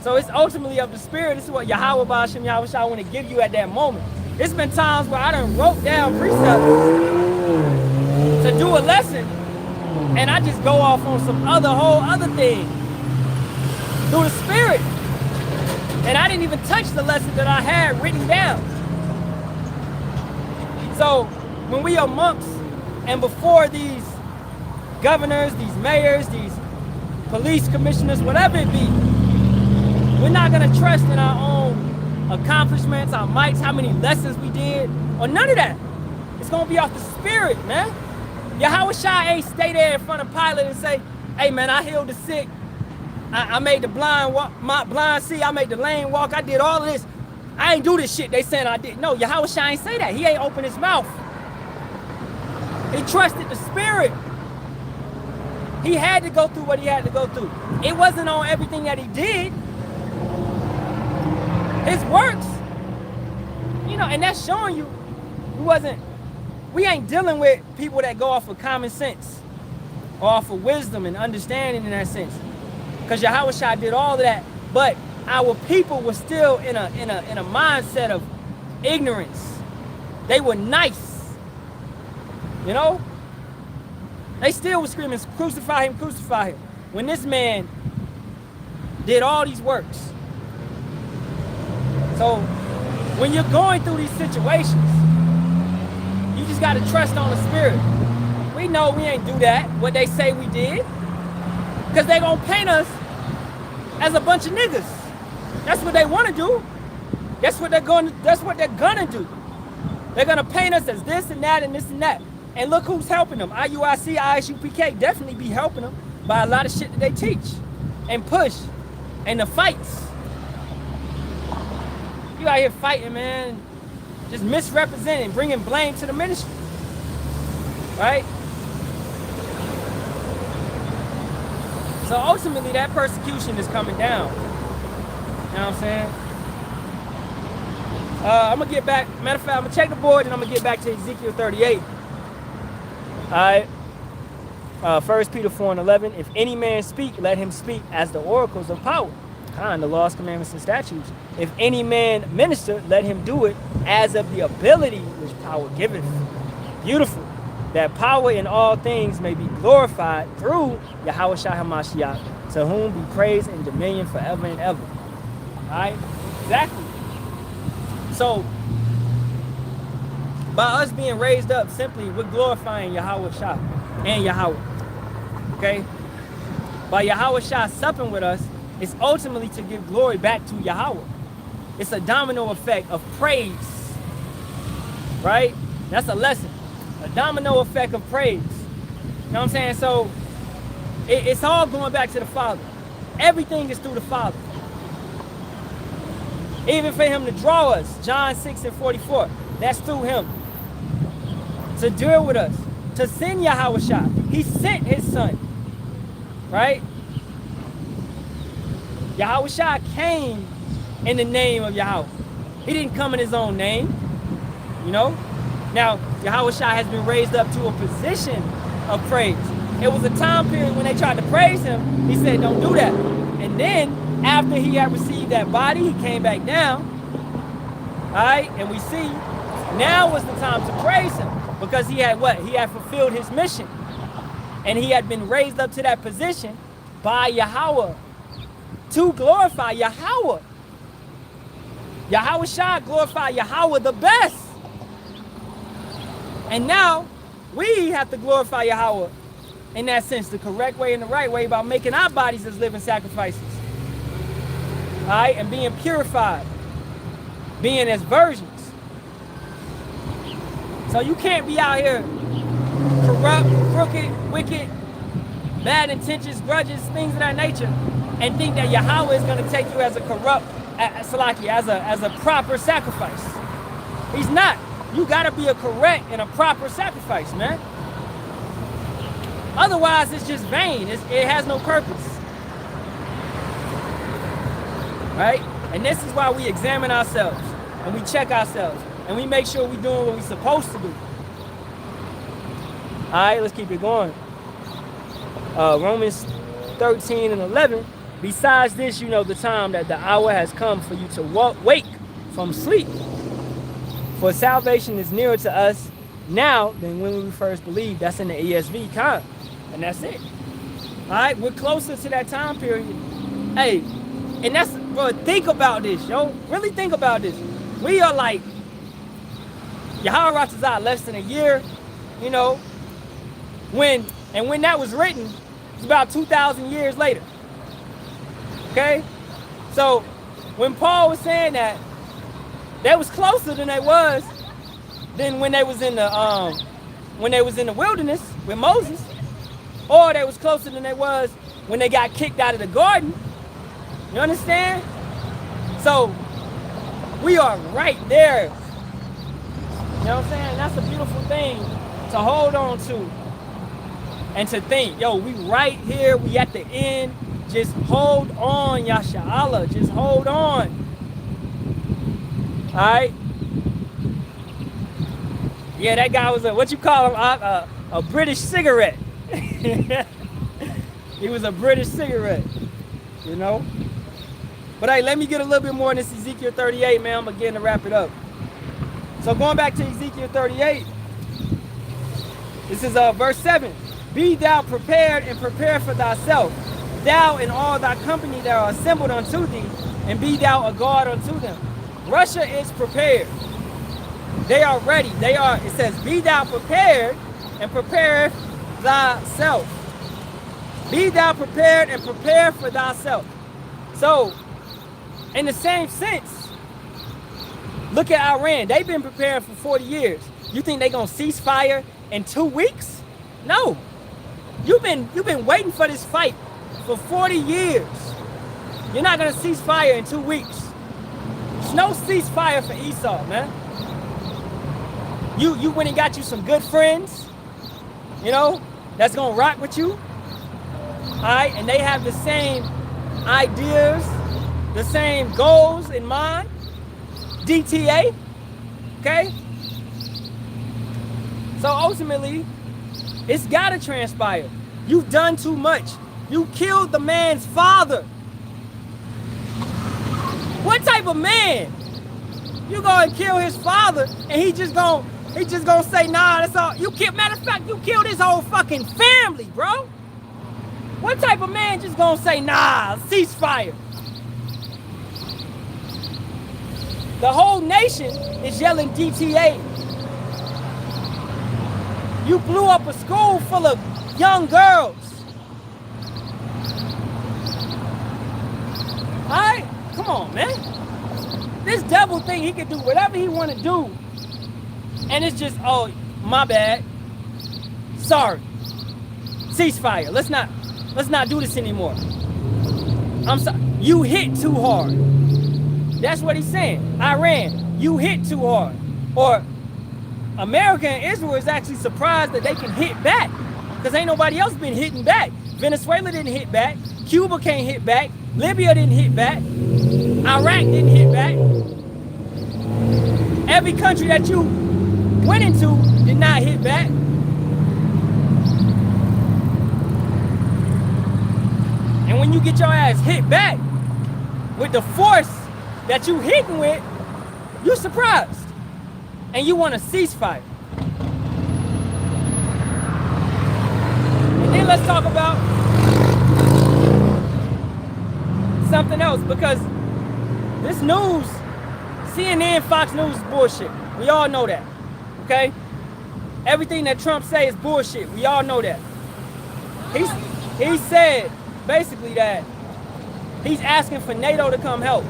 So it's ultimately of the spirit. This is what Yahawah Ba'ashem Yahawashi want to give you at that moment. It's been times where I done wrote down precepts to do a lesson and I just go off on some whole other thing through the spirit. And I didn't even touch the lesson that I had written down. So when we are monks and before these governors, these mayors, these police commissioners, whatever it be, we're not gonna trust in our own accomplishments, our mights, how many lessons we did, or none of that. It's gonna be off the spirit, man. Yahawashi ain't stay there in front of Pilate and say, hey man, I healed the sick. I made the blind walk, my blind see, I made the lame walk, I did all of this. I ain't do this shit they saying I did. No, Yahawashi ain't say that. He ain't open his mouth. He trusted the spirit. He had to go through what he had to go through. It wasn't on everything that he did. His works, you know, and that's showing you we ain't dealing with people that go off of common sense or off of wisdom and understanding in that sense. Because Yahawashi did all of that, but our people were still in a mindset of ignorance. They were nice, you know? They still were screaming, crucify him, crucify him. When this man did all these works. So when you're going through these situations, you just got to trust on the spirit. We know we ain't do that, what they say we did, because they gonna paint us as a bunch of niggas. That's what they want to do. That's what they're gonna do. They're gonna paint us as this and that and this and that. And look who's helping them. IUIC, ISUPK definitely be helping them by a lot of shit that they teach and push and the fights. You out here fighting, man, just misrepresenting, bringing blame to the ministry, right? So ultimately that persecution is coming down. You know what I'm saying? I'm gonna get back, matter of fact, I'm gonna check the board and I'm gonna get back to Ezekiel 38. All right, 1 Peter 4:11, if any man speak, let him speak as the oracles of power, the laws, commandments, and statutes. If any man minister, let him do it as of the ability which power giveth. Beautiful, that power in all things may be glorified through Yahawashi HaMashiach, to whom be praise and dominion forever and ever. All right, exactly. So, by us being raised up, simply we're glorifying Yahawashi and Yahawah. Okay? By Yahawashi supping with us, it's ultimately to give glory back to Yahawah. It's a domino effect of praise. Right? That's a lesson. A domino effect of praise. You know what I'm saying? So, it's all going back to the Father. Everything is through the Father. Even for him to draw us, John 6:44, that's through him. To deal with us, to send Yahawashi. He sent his son, right? Yahawashi came in the name of Yahawah. He didn't come in his own name, you know? Now, Yahawashi has been raised up to a position of praise. It was a time period when they tried to praise him, he said, don't do that. And then, after he had received that body, he came back down, all right? And we see, now was the time to praise him. Because he had what? He had fulfilled his mission. And he had been raised up to that position by Yahawah to glorify Yahawah. Yahawashi glorified Yahawah the best. And now we have to glorify Yahawah in that sense, the correct way and the right way, by making our bodies as living sacrifices. All right? And being purified. Being as virgins. So you can't be out here corrupt, crooked, wicked, bad intentions, grudges, things of that nature, and think that Yahawah is going to take you as a corrupt, as a proper sacrifice. He's not. You got to be a correct and a proper sacrifice, man. Otherwise, it's just vain. It has no purpose. Right? And this is why we examine ourselves. and we check ourselves, and we make sure we're doing what we're supposed to do. All right, let's keep it going. Romans 13 and 11. Besides this, you know the time that the hour has come for you to wake from sleep. For salvation is nearer to us now than when we first believed. That's in the ESV kind. And that's it. All right, we're closer to that time period. Hey, and that's, bro, think about this, yo. Really think about this. We are like, Yahawah is out less than a year, you know, when that was written, it's about 2,000 years later. Okay? So when Paul was saying that was closer than they was than when they was in the wilderness with Moses, or they was closer than they was when they got kicked out of the garden. You understand? So we are right there. You know what I'm saying? That's a beautiful thing to hold on to and to think, yo, we right here, we at the end. Just hold on, Yahawah. Just hold on. All right? Yeah, that guy was what you call him? A British cigarette. He was a British cigarette, you know? But hey, let me get a little bit more in this Ezekiel 38, man. I'm beginning to wrap it up. So going back to Ezekiel 38, this is verse 7. Be thou prepared and prepare for thyself, thou and all thy company that are assembled unto thee, and be thou a guard unto them. Russia is prepared. They are ready. They are, it says, be thou prepared and prepare thyself. Be thou prepared and prepare for thyself. So, in the same sense, look at Iran. They've been preparing for 40 years. You think they're gonna cease fire in 2 weeks? No. You've been waiting for this fight for 40 years. You're not gonna cease fire in 2 weeks. There's no ceasefire for Esau, man. You went and got you some good friends, you know, that's gonna rock with you. Alright, and they have the same ideas, the same goals in mind. DTA. Okay? So ultimately, it's gotta transpire. You've done too much. You killed the man's father. What type of man? You go and kill his father and he just gonna say, nah, that's all. Matter of fact, you killed his whole fucking family, bro. What type of man just gonna say, nah, ceasefire? The whole nation is yelling DTA. You blew up a school full of young girls. Alright? Come on, man. This devil thing, he can do whatever he want to do. And it's just, oh, my bad. Sorry. Ceasefire. Let's not do this anymore. I'm sorry. You hit too hard. That's what he's saying. Iran, you hit too hard. Or America and Israel is actually surprised that they can hit back. Because ain't nobody else been hitting back. Venezuela didn't hit back. Cuba can't hit back. Libya didn't hit back. Iraq didn't hit back. Every country that you went into did not hit back. And when you get your ass hit back with the force that you hitting with, you're surprised. And you want a ceasefire. And then let's talk about something else, because this news, CNN, Fox News is bullshit. We all know that, okay? Everything that Trump say is bullshit. We all know that. He said basically that he's asking for NATO to come help.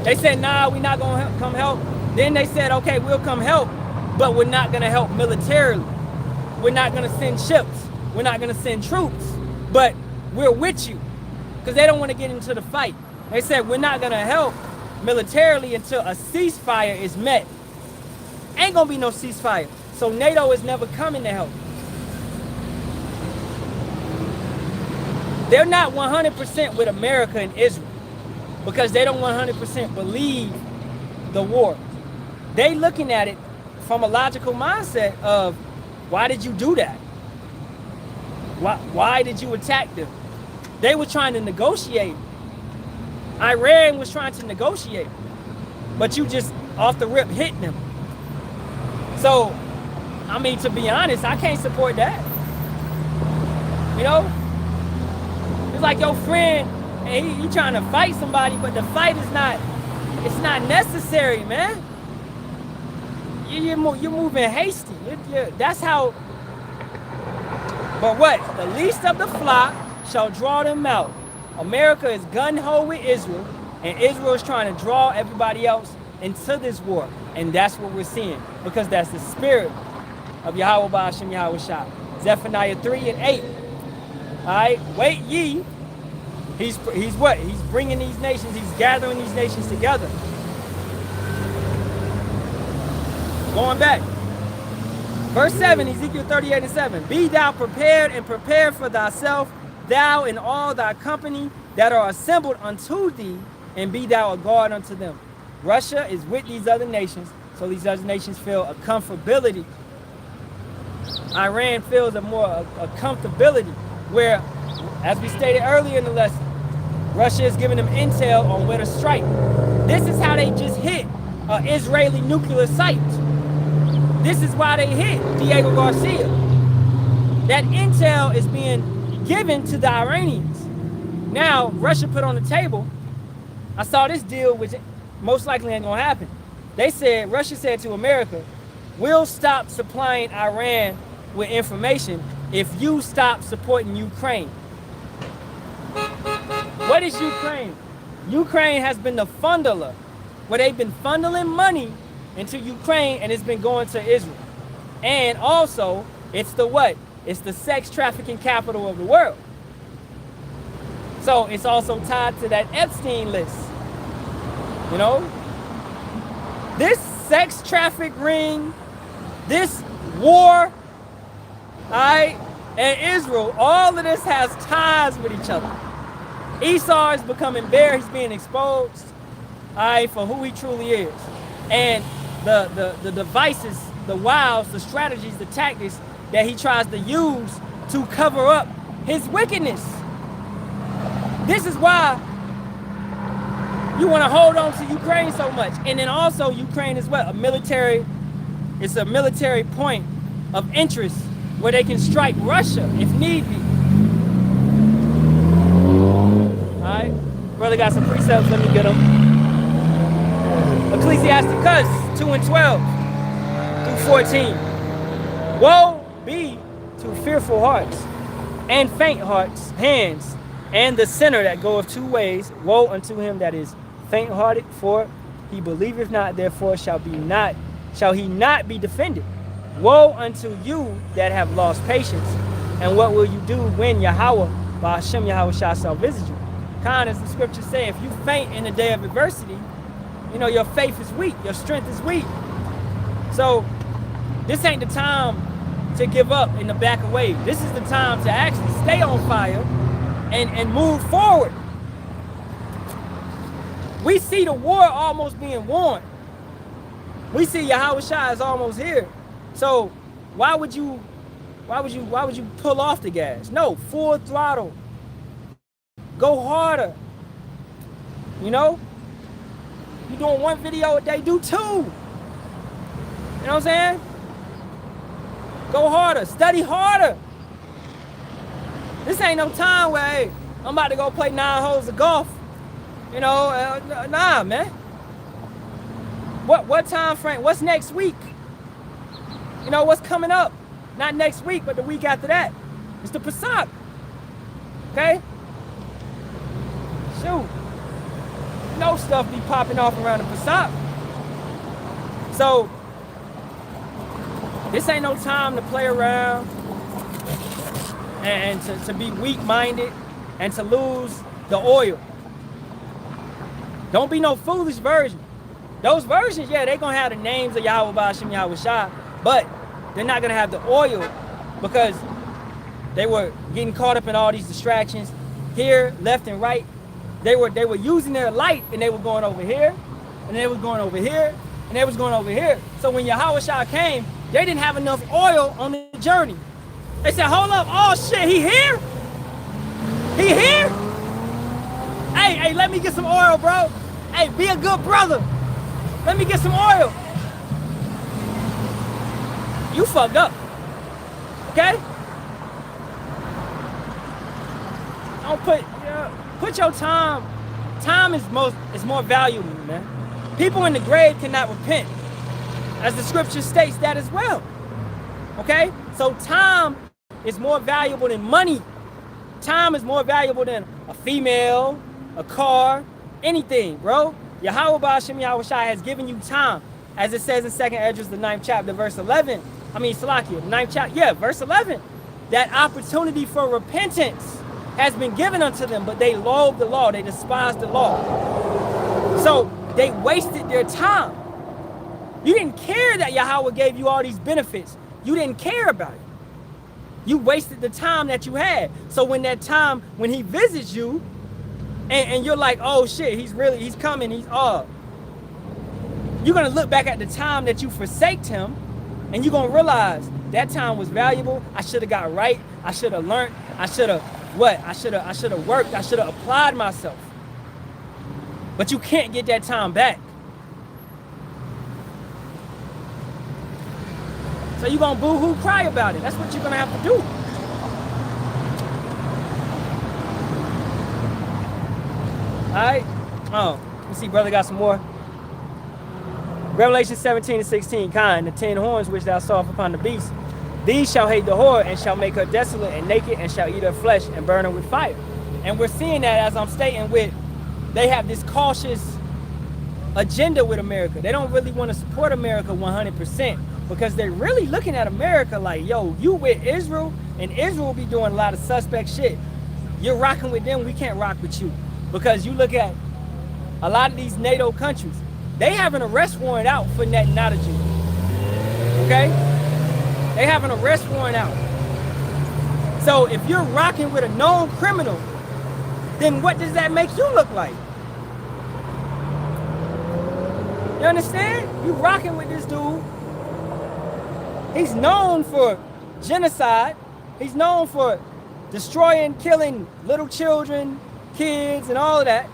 They said, nah, we're not gonna come help. Then they said, okay, we'll come help, but we're not gonna help militarily. We're not gonna send ships. We're not gonna send troops, but we're with you. Because they don't want to get into the fight. They said, we're not gonna help militarily until a ceasefire is met. Ain't gonna be no ceasefire. So NATO is never coming to help. They're not 100% with America and Israel because they don't 100% believe the war. they looking at it from a logical mindset of, why did you do that? Why did you attack them? They were trying to negotiate. Iran was trying to negotiate, but you just off the rip hitting them. So, I mean, to be honest, I can't support that. You know, it's like your friend, and he trying to fight somebody, but the fight is not, it's not necessary, man. You're moving hasty. That's how. But what? The least of the flock shall draw them out. America is gun-ho with Israel, and Israel is trying to draw everybody else into this war. And that's what we're seeing, because that's the spirit of Yahawah Ba'ashem Yahawashi. Zephaniah 3 and 8. All right, wait ye. He's what? He's bringing these nations, he's gathering these nations together. Going back. Verse 7, Ezekiel 38 and 7. Be thou prepared, and prepare for thyself, thou and all thy company that are assembled unto thee, and be thou a guard unto them. Russia is with these other nations, so these other nations feel a comfortability. Iran feels a comfortability, where, as we stated earlier in the lesson, Russia is giving them intel on where to strike. This is how they just hit an Israeli nuclear site. This is why they hit Diego Garcia. That intel is being given to the Iranians. Now, Russia put on the table, I saw this deal, which most likely ain't gonna happen. They said, Russia said to America, we'll stop supplying Iran with information if you stop supporting Ukraine. What is Ukraine? Ukraine has been the funneler, where they've been funneling money into Ukraine, and it's been going to Israel. And also, it's the what? It's the sex trafficking capital of the world. So it's also tied to that Epstein list. You know? This sex traffic ring, this war, and Israel, all of this has ties with each other. Esau is becoming bare, he's being exposed, for who he truly is. And the devices, the wiles, the strategies, the tactics that he tries to use to cover up his wickedness. This is why you want to hold on to Ukraine so much. And then also Ukraine is what? It's a military point of interest where they can strike Russia if need be. All right, brother got some precepts, let me get them. Ecclesiasticus 2 and 12 through 14. Woe be to fearful hearts and faint hearts, hands, and the sinner that goeth two ways. Woe unto him that is faint-hearted, for he believeth not, therefore shall he not be defended. Woe unto you that have lost patience, and what will you do when Yahawah Ba'ashem Yahawashi shall visit you? Kind as the scriptures say, if you faint in the day of adversity, you know, your faith is weak, your strength is weak. So this ain't the time to give up and to back away. This is the time to actually stay on fire and move forward. We see the war almost being won. We see Yahawashi is almost here. So why would you pull off the gas? No, full throttle. Go harder. You know? You're doing one video a day, do two. You know what I'm saying? Go harder, study harder. This ain't no time where, hey, I'm about to go play 9 holes of golf. You know, nah, man. What time frame? What's next week? You know, what's coming up? Not next week, but the week after that. It's the Pesach. Okay? Shoot. No stuff be popping off around the Pesach. So, this ain't no time to play around and to be weak-minded and to lose the oil. Don't be no foolish virgin. Those virgins, yeah, they're going to have the names of Yahawah Ba'ashem Yahawashi, but they're not going to have the oil because they were getting caught up in all these distractions here, left and right. They were using their light, and they were going over here, and they were going over here, and they was going over here. So when Yahawashi came, they didn't have enough oil on the journey. They said, hold up, oh shit, he here? He here? Hey, let me get some oil, bro. Hey, be a good brother. Let me get some oil. You fucked up, okay? Don't put your time. Time is more valuable, man. People in the grave cannot repent, as the scripture states that as well. Okay, so time is more valuable than money. Time is more valuable than a female, a car, anything, bro. Yahawah Ba'ashem Yahawashi has given you time, as it says in 2nd Esdras, the 9th chapter, verse 11. I mean, Salakia, 9th chapter, yeah, verse 11. That opportunity for repentance has been given unto them, but they loathed the law, they despised the law. So they wasted their time. You didn't care that Yahawah gave you all these benefits. You didn't care about it. You wasted the time that you had. So when that time, when he visits you, and you're like, oh shit, he's coming, you're gonna look back at the time that you forsaked him, and you're gonna realize that time was valuable. I should have got right. I should have learned. I should have worked. I should have applied myself. But you can't get that time back. So you're gonna boo-hoo cry about it. That's what you're gonna have to do. Alright. Oh, let's see, brother got some more. Revelation 17:16, the 10 horns which thou sawest upon the beast, these shall hate the whore, and shall make her desolate and naked, and shall eat her flesh and burn her with fire. And we're seeing that, as I'm stating, they have this cautious agenda with America. They don't really want to support America 100%, because they're really looking at America like, yo, you with Israel, and Israel be doing a lot of suspect shit. You're rocking with them, we can't rock with you. Because you look at a lot of these NATO countries, they have an arrest warrant out for not a Jew. Okay? They have an arrest warrant out. So if you're rocking with a known criminal, then what does that make you look like? You understand? You rocking with this dude. He's known for genocide. He's known for destroying, killing little children, kids, and all of that.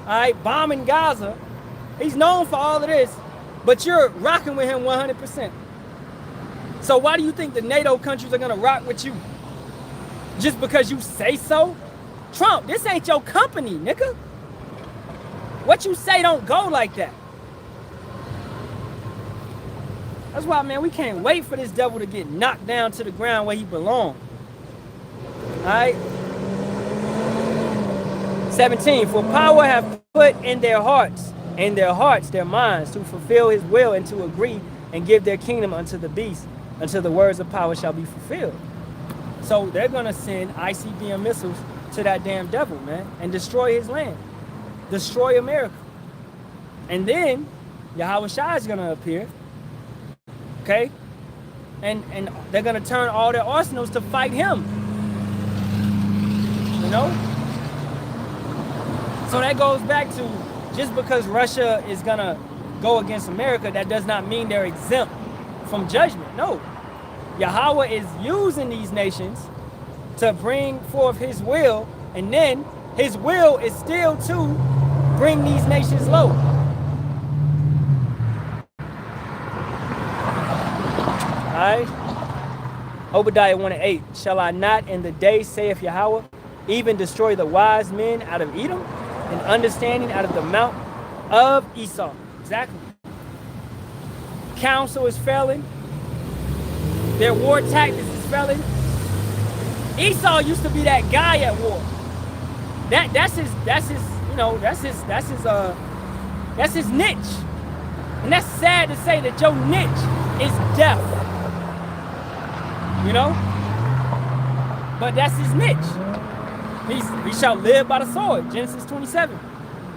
All right, bombing Gaza. He's known for all of this, but you're rocking with him 100%. So why do you think the NATO countries are gonna rock with you? Just because you say so? Trump, this ain't your company, nigga. What you say don't go like that. That's why, man, we can't wait for this devil to get knocked down to the ground where he belongs. All right? 17, for power have put in their hearts, their minds, to fulfill his will and to agree and give their kingdom unto the beast, until the words of power shall be fulfilled. So they're going to send ICBM missiles to that damn devil, man, and destroy his land. Destroy America. And then Yahawashi is going to appear, okay? And they're going to turn all their arsenals to fight him. You know? So that goes back to, just because Russia is going to go against America, that does not mean they're exempt from judgment. No. Yahawah is using these nations to bring forth his will, and then his will is still to bring these nations low. Alright? Obadiah 1:8. Shall I not in the day, saith Yahawah, even destroy the wise men out of Edom, and understanding out of the mount of Esau? Exactly. Counsel is failing. Their war tactics is failing. Esau used to be that guy at war. That's his niche. And that's sad to say that your niche is death. You know? But that's his niche. He shall live by the sword, Genesis 27.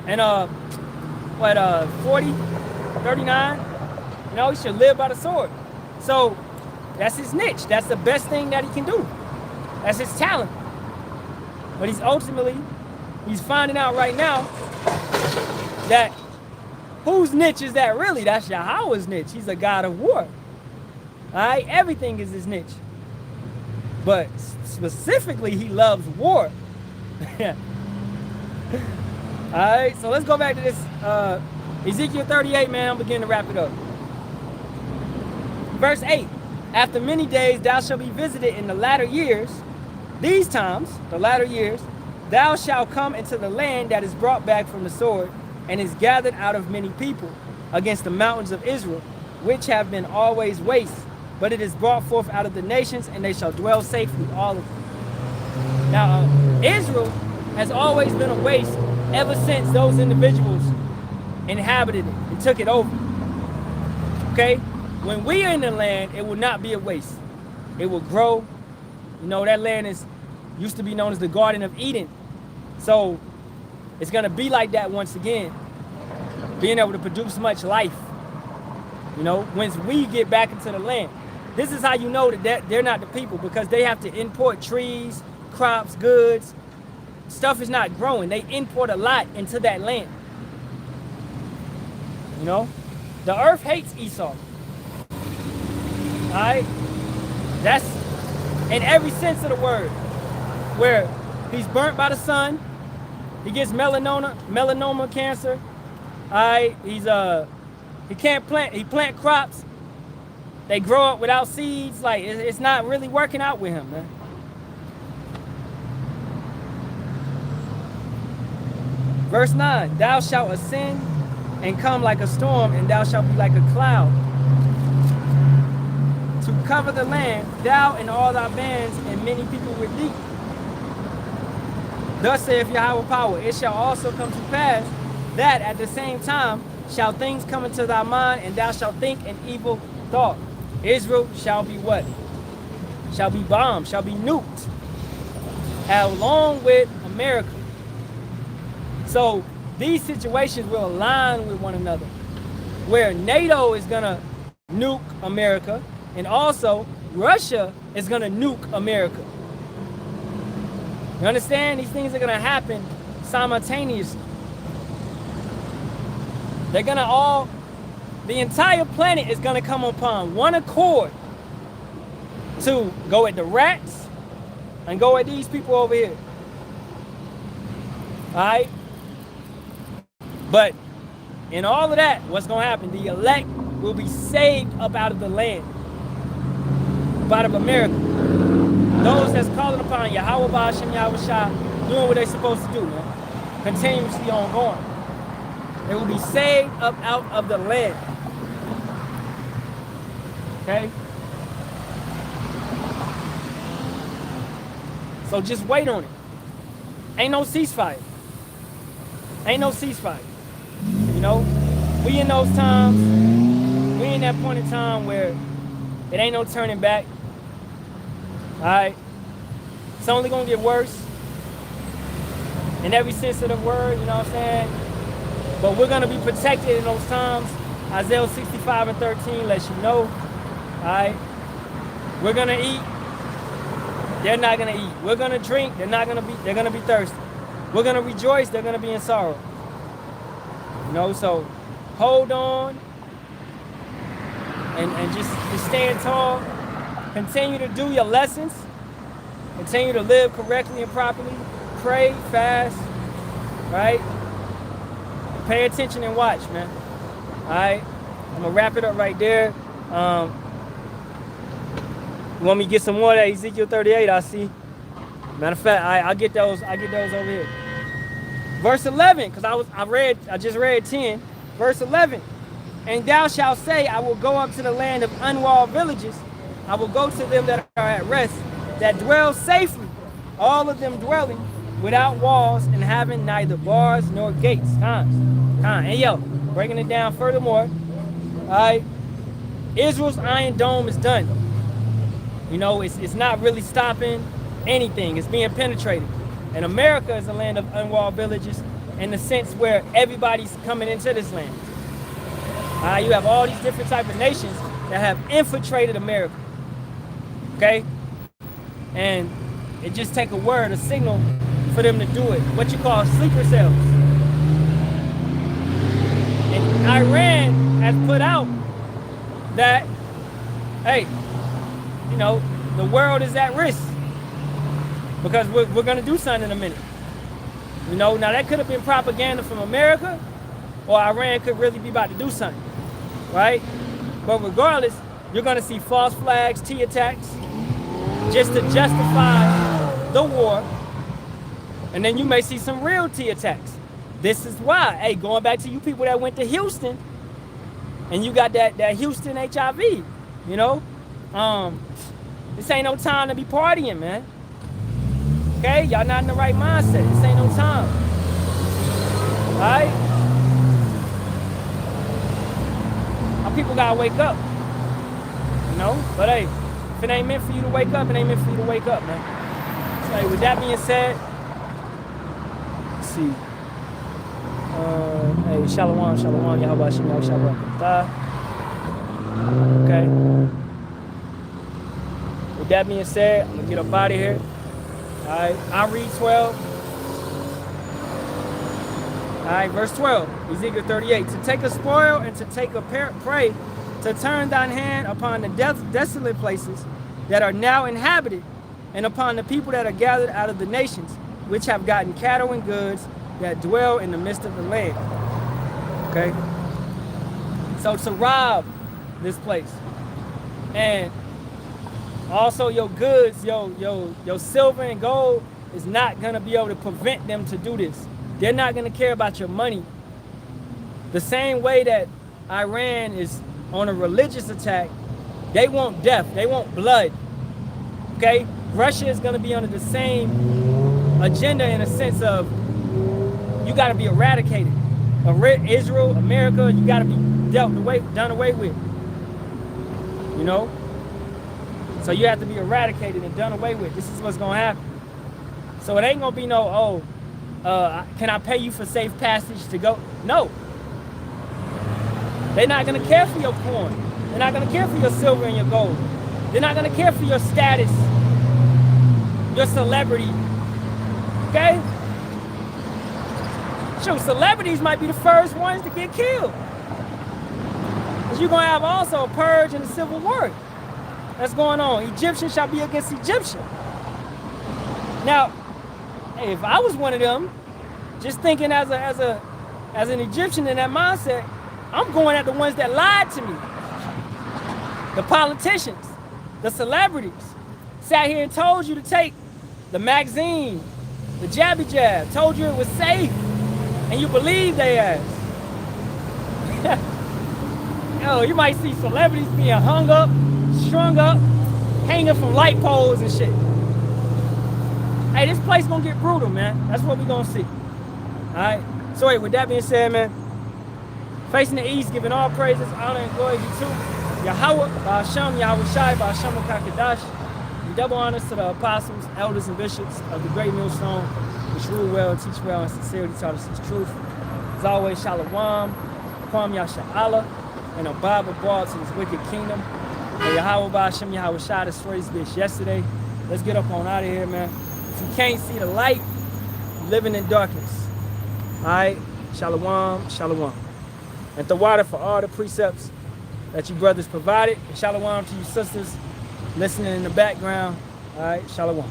And 40, 39, you know, he should live by the sword. So that's his niche. That's the best thing that he can do. That's his talent. But he's finding out right now that whose niche is that really? That's Yahawah's niche. He's a God of war. All right, everything is his niche. But specifically, he loves war. All right, so let's go back to this Ezekiel 38, man. I'm beginning to wrap it up. Verse 8, after many days thou shalt be visited in the latter years, these times, the latter years, thou shalt come into the land that is brought back from the sword, and is gathered out of many people, against the mountains of Israel, which have been always waste, but it is brought forth out of the nations, and they shall dwell safely, all of them. Now, Israel has always been a waste ever since those individuals inhabited it and took it over. Okay? When we are in the land, it will not be a waste. It will grow. You know, that land used to be known as the Garden of Eden. So it's going to be like that once again, being able to produce much life. You know, once we get back into the land. This is how you know that they're not the people, because they have to import trees, crops, goods. Stuff is not growing. They import a lot into that land. You know, the earth hates Esau. All right? That's in every sense of the word, where he's burnt by the sun, he gets melanoma cancer. All right, he can't plant. He plant crops, they grow up without seeds. Like it's not really working out with him, man. Verse 9, thou shalt ascend and come like a storm, and thou shalt be like a cloud to cover the land, thou and all thy bands and many people with thee. Thus saith Yahawah power, it shall also come to pass that at the same time shall things come into thy mind, and thou shalt think an evil thought. Israel shall be what? Shall be bombed, shall be nuked, along with America. So these situations will align with one another, where NATO is gonna nuke America, and also Russia is gonna nuke America. You understand? These things are gonna happen simultaneously. They're gonna the entire planet is gonna come upon one accord to go at the rats and go at these people over here. All right? But in all of that, what's gonna happen? The elect will be saved up out of the land, up out of America. Those that's calling upon Yahawah, Sham, Yahawashi, doing what they're supposed to do, man. Continuously ongoing. They will be saved up out of the land. Okay? So just wait on it. Ain't no ceasefire. Ain't no ceasefire. You know? We in those times, we in that point in time where it ain't no turning back. Alright? It's only gonna get worse. In every sense of the word, you know what I'm saying? But we're gonna be protected in those times. Isaiah 65 and 13 lets you know. Alright? We're gonna eat. They're not gonna eat. We're gonna drink. They're gonna be thirsty. We're gonna rejoice. They're gonna be in sorrow. You know, so hold on and just stand tall. Continue to do your lessons. Continue to live correctly and properly. Pray, fast, right? Pay attention and watch, man. All right, I'm gonna wrap it up right there. You want me to get some more of that Ezekiel 38? I see. Matter of fact, I'll get those over here. Verse 11, because I just read 10. Verse 11, and thou shalt say, I will go up to the land of unwalled villages. I will go to them that are at rest, that dwell safely, all of them dwelling without walls and having neither bars nor gates. And yo, breaking it down furthermore, all right, Israel's Iron Dome is done. You know, it's not really stopping anything. It's being penetrated. And America is a land of unwalled villages in the sense where everybody's coming into this land. You have all these different type of nations that have infiltrated America. Okay? And it just take a word, a signal for them to do it. What you call sleeper cells. And Iran has put out that, hey, you know, the world is at risk because we're going to do something in a minute. You know, now that could have been propaganda from America, or Iran could really be about to do something, right? But regardless, you're going to see false flags, T attacks, just to justify the war. And then you may see some real T attacks. This is why, hey, going back to you people that went to Houston, and you got that Houston HIV, you know? This ain't no time to be partying, man. Okay, y'all not in the right mindset. This ain't no time. All right? Our people gotta wake up. You know? But hey, if it ain't meant for you to wake up, it ain't meant for you to wake up, man. So hey, with that being said, let's see. Hey, Shalom, Yahawashi, Yahawashi. Okay. With that being said, I'm gonna get up out of here. Alright, I'll read 12. Alright, verse 12, Ezekiel 38. To take a spoil and to take a prey, to turn thine hand upon the desolate places that are now inhabited, and upon the people that are gathered out of the nations, which have gotten cattle and goods, that dwell in the midst of the land. Okay? So to rob this place. And also your goods, your silver and gold is not gonna be able to prevent them to do this. They're not gonna care about your money. The same way that Iran is on a religious attack, they want death, they want blood. Okay? Russia is gonna be under the same agenda in a sense of you gotta be eradicated. Israel, America, you gotta be done away with. You know? So you have to be eradicated and done away with. This is what's gonna happen. So it ain't gonna be no, can I pay you for safe passage to go? No. They're not gonna care for your coin. They're not gonna care for your silver and your gold. They're not gonna care for your status, your celebrity. Okay? Shoot, celebrities might be the first ones to get killed. Because you're gonna have also a purge and a civil war that's going on. Egyptian shall be against Egyptian. Now, hey, if I was one of them, just thinking as an Egyptian in that mindset, I'm going at the ones that lied to me. The politicians, the celebrities, sat here and told you to take the magazine, the jabby jab, told you it was safe, and you believed they ass. Yo, you might see celebrities being hung up, strung up, hanging from light poles and shit. Hey, this place gonna get brutal, man. That's what we gonna see. Alright? So wait, with that being said, man, facing the east, giving all praises, honor, and glory to Yahawah, Sham, Yahawashi, Sham Kakadash. We double honors to the apostles, elders, and bishops of the great millstone, which rule well, teach well, and sincerely taught us his truth. As always, Shalom, Kwam Yasha'Allah, and abide abroad to this wicked kingdom. And Yahawah Ba'Shem Yahawashi destroyed this bitch yesterday. Let's get up on out of here, man. If you can't see the light, you're living in darkness. Alright? Shalom, shalom. And the water for all the precepts that you brothers provided. And shalom to you sisters listening in the background. Alright? Shalom.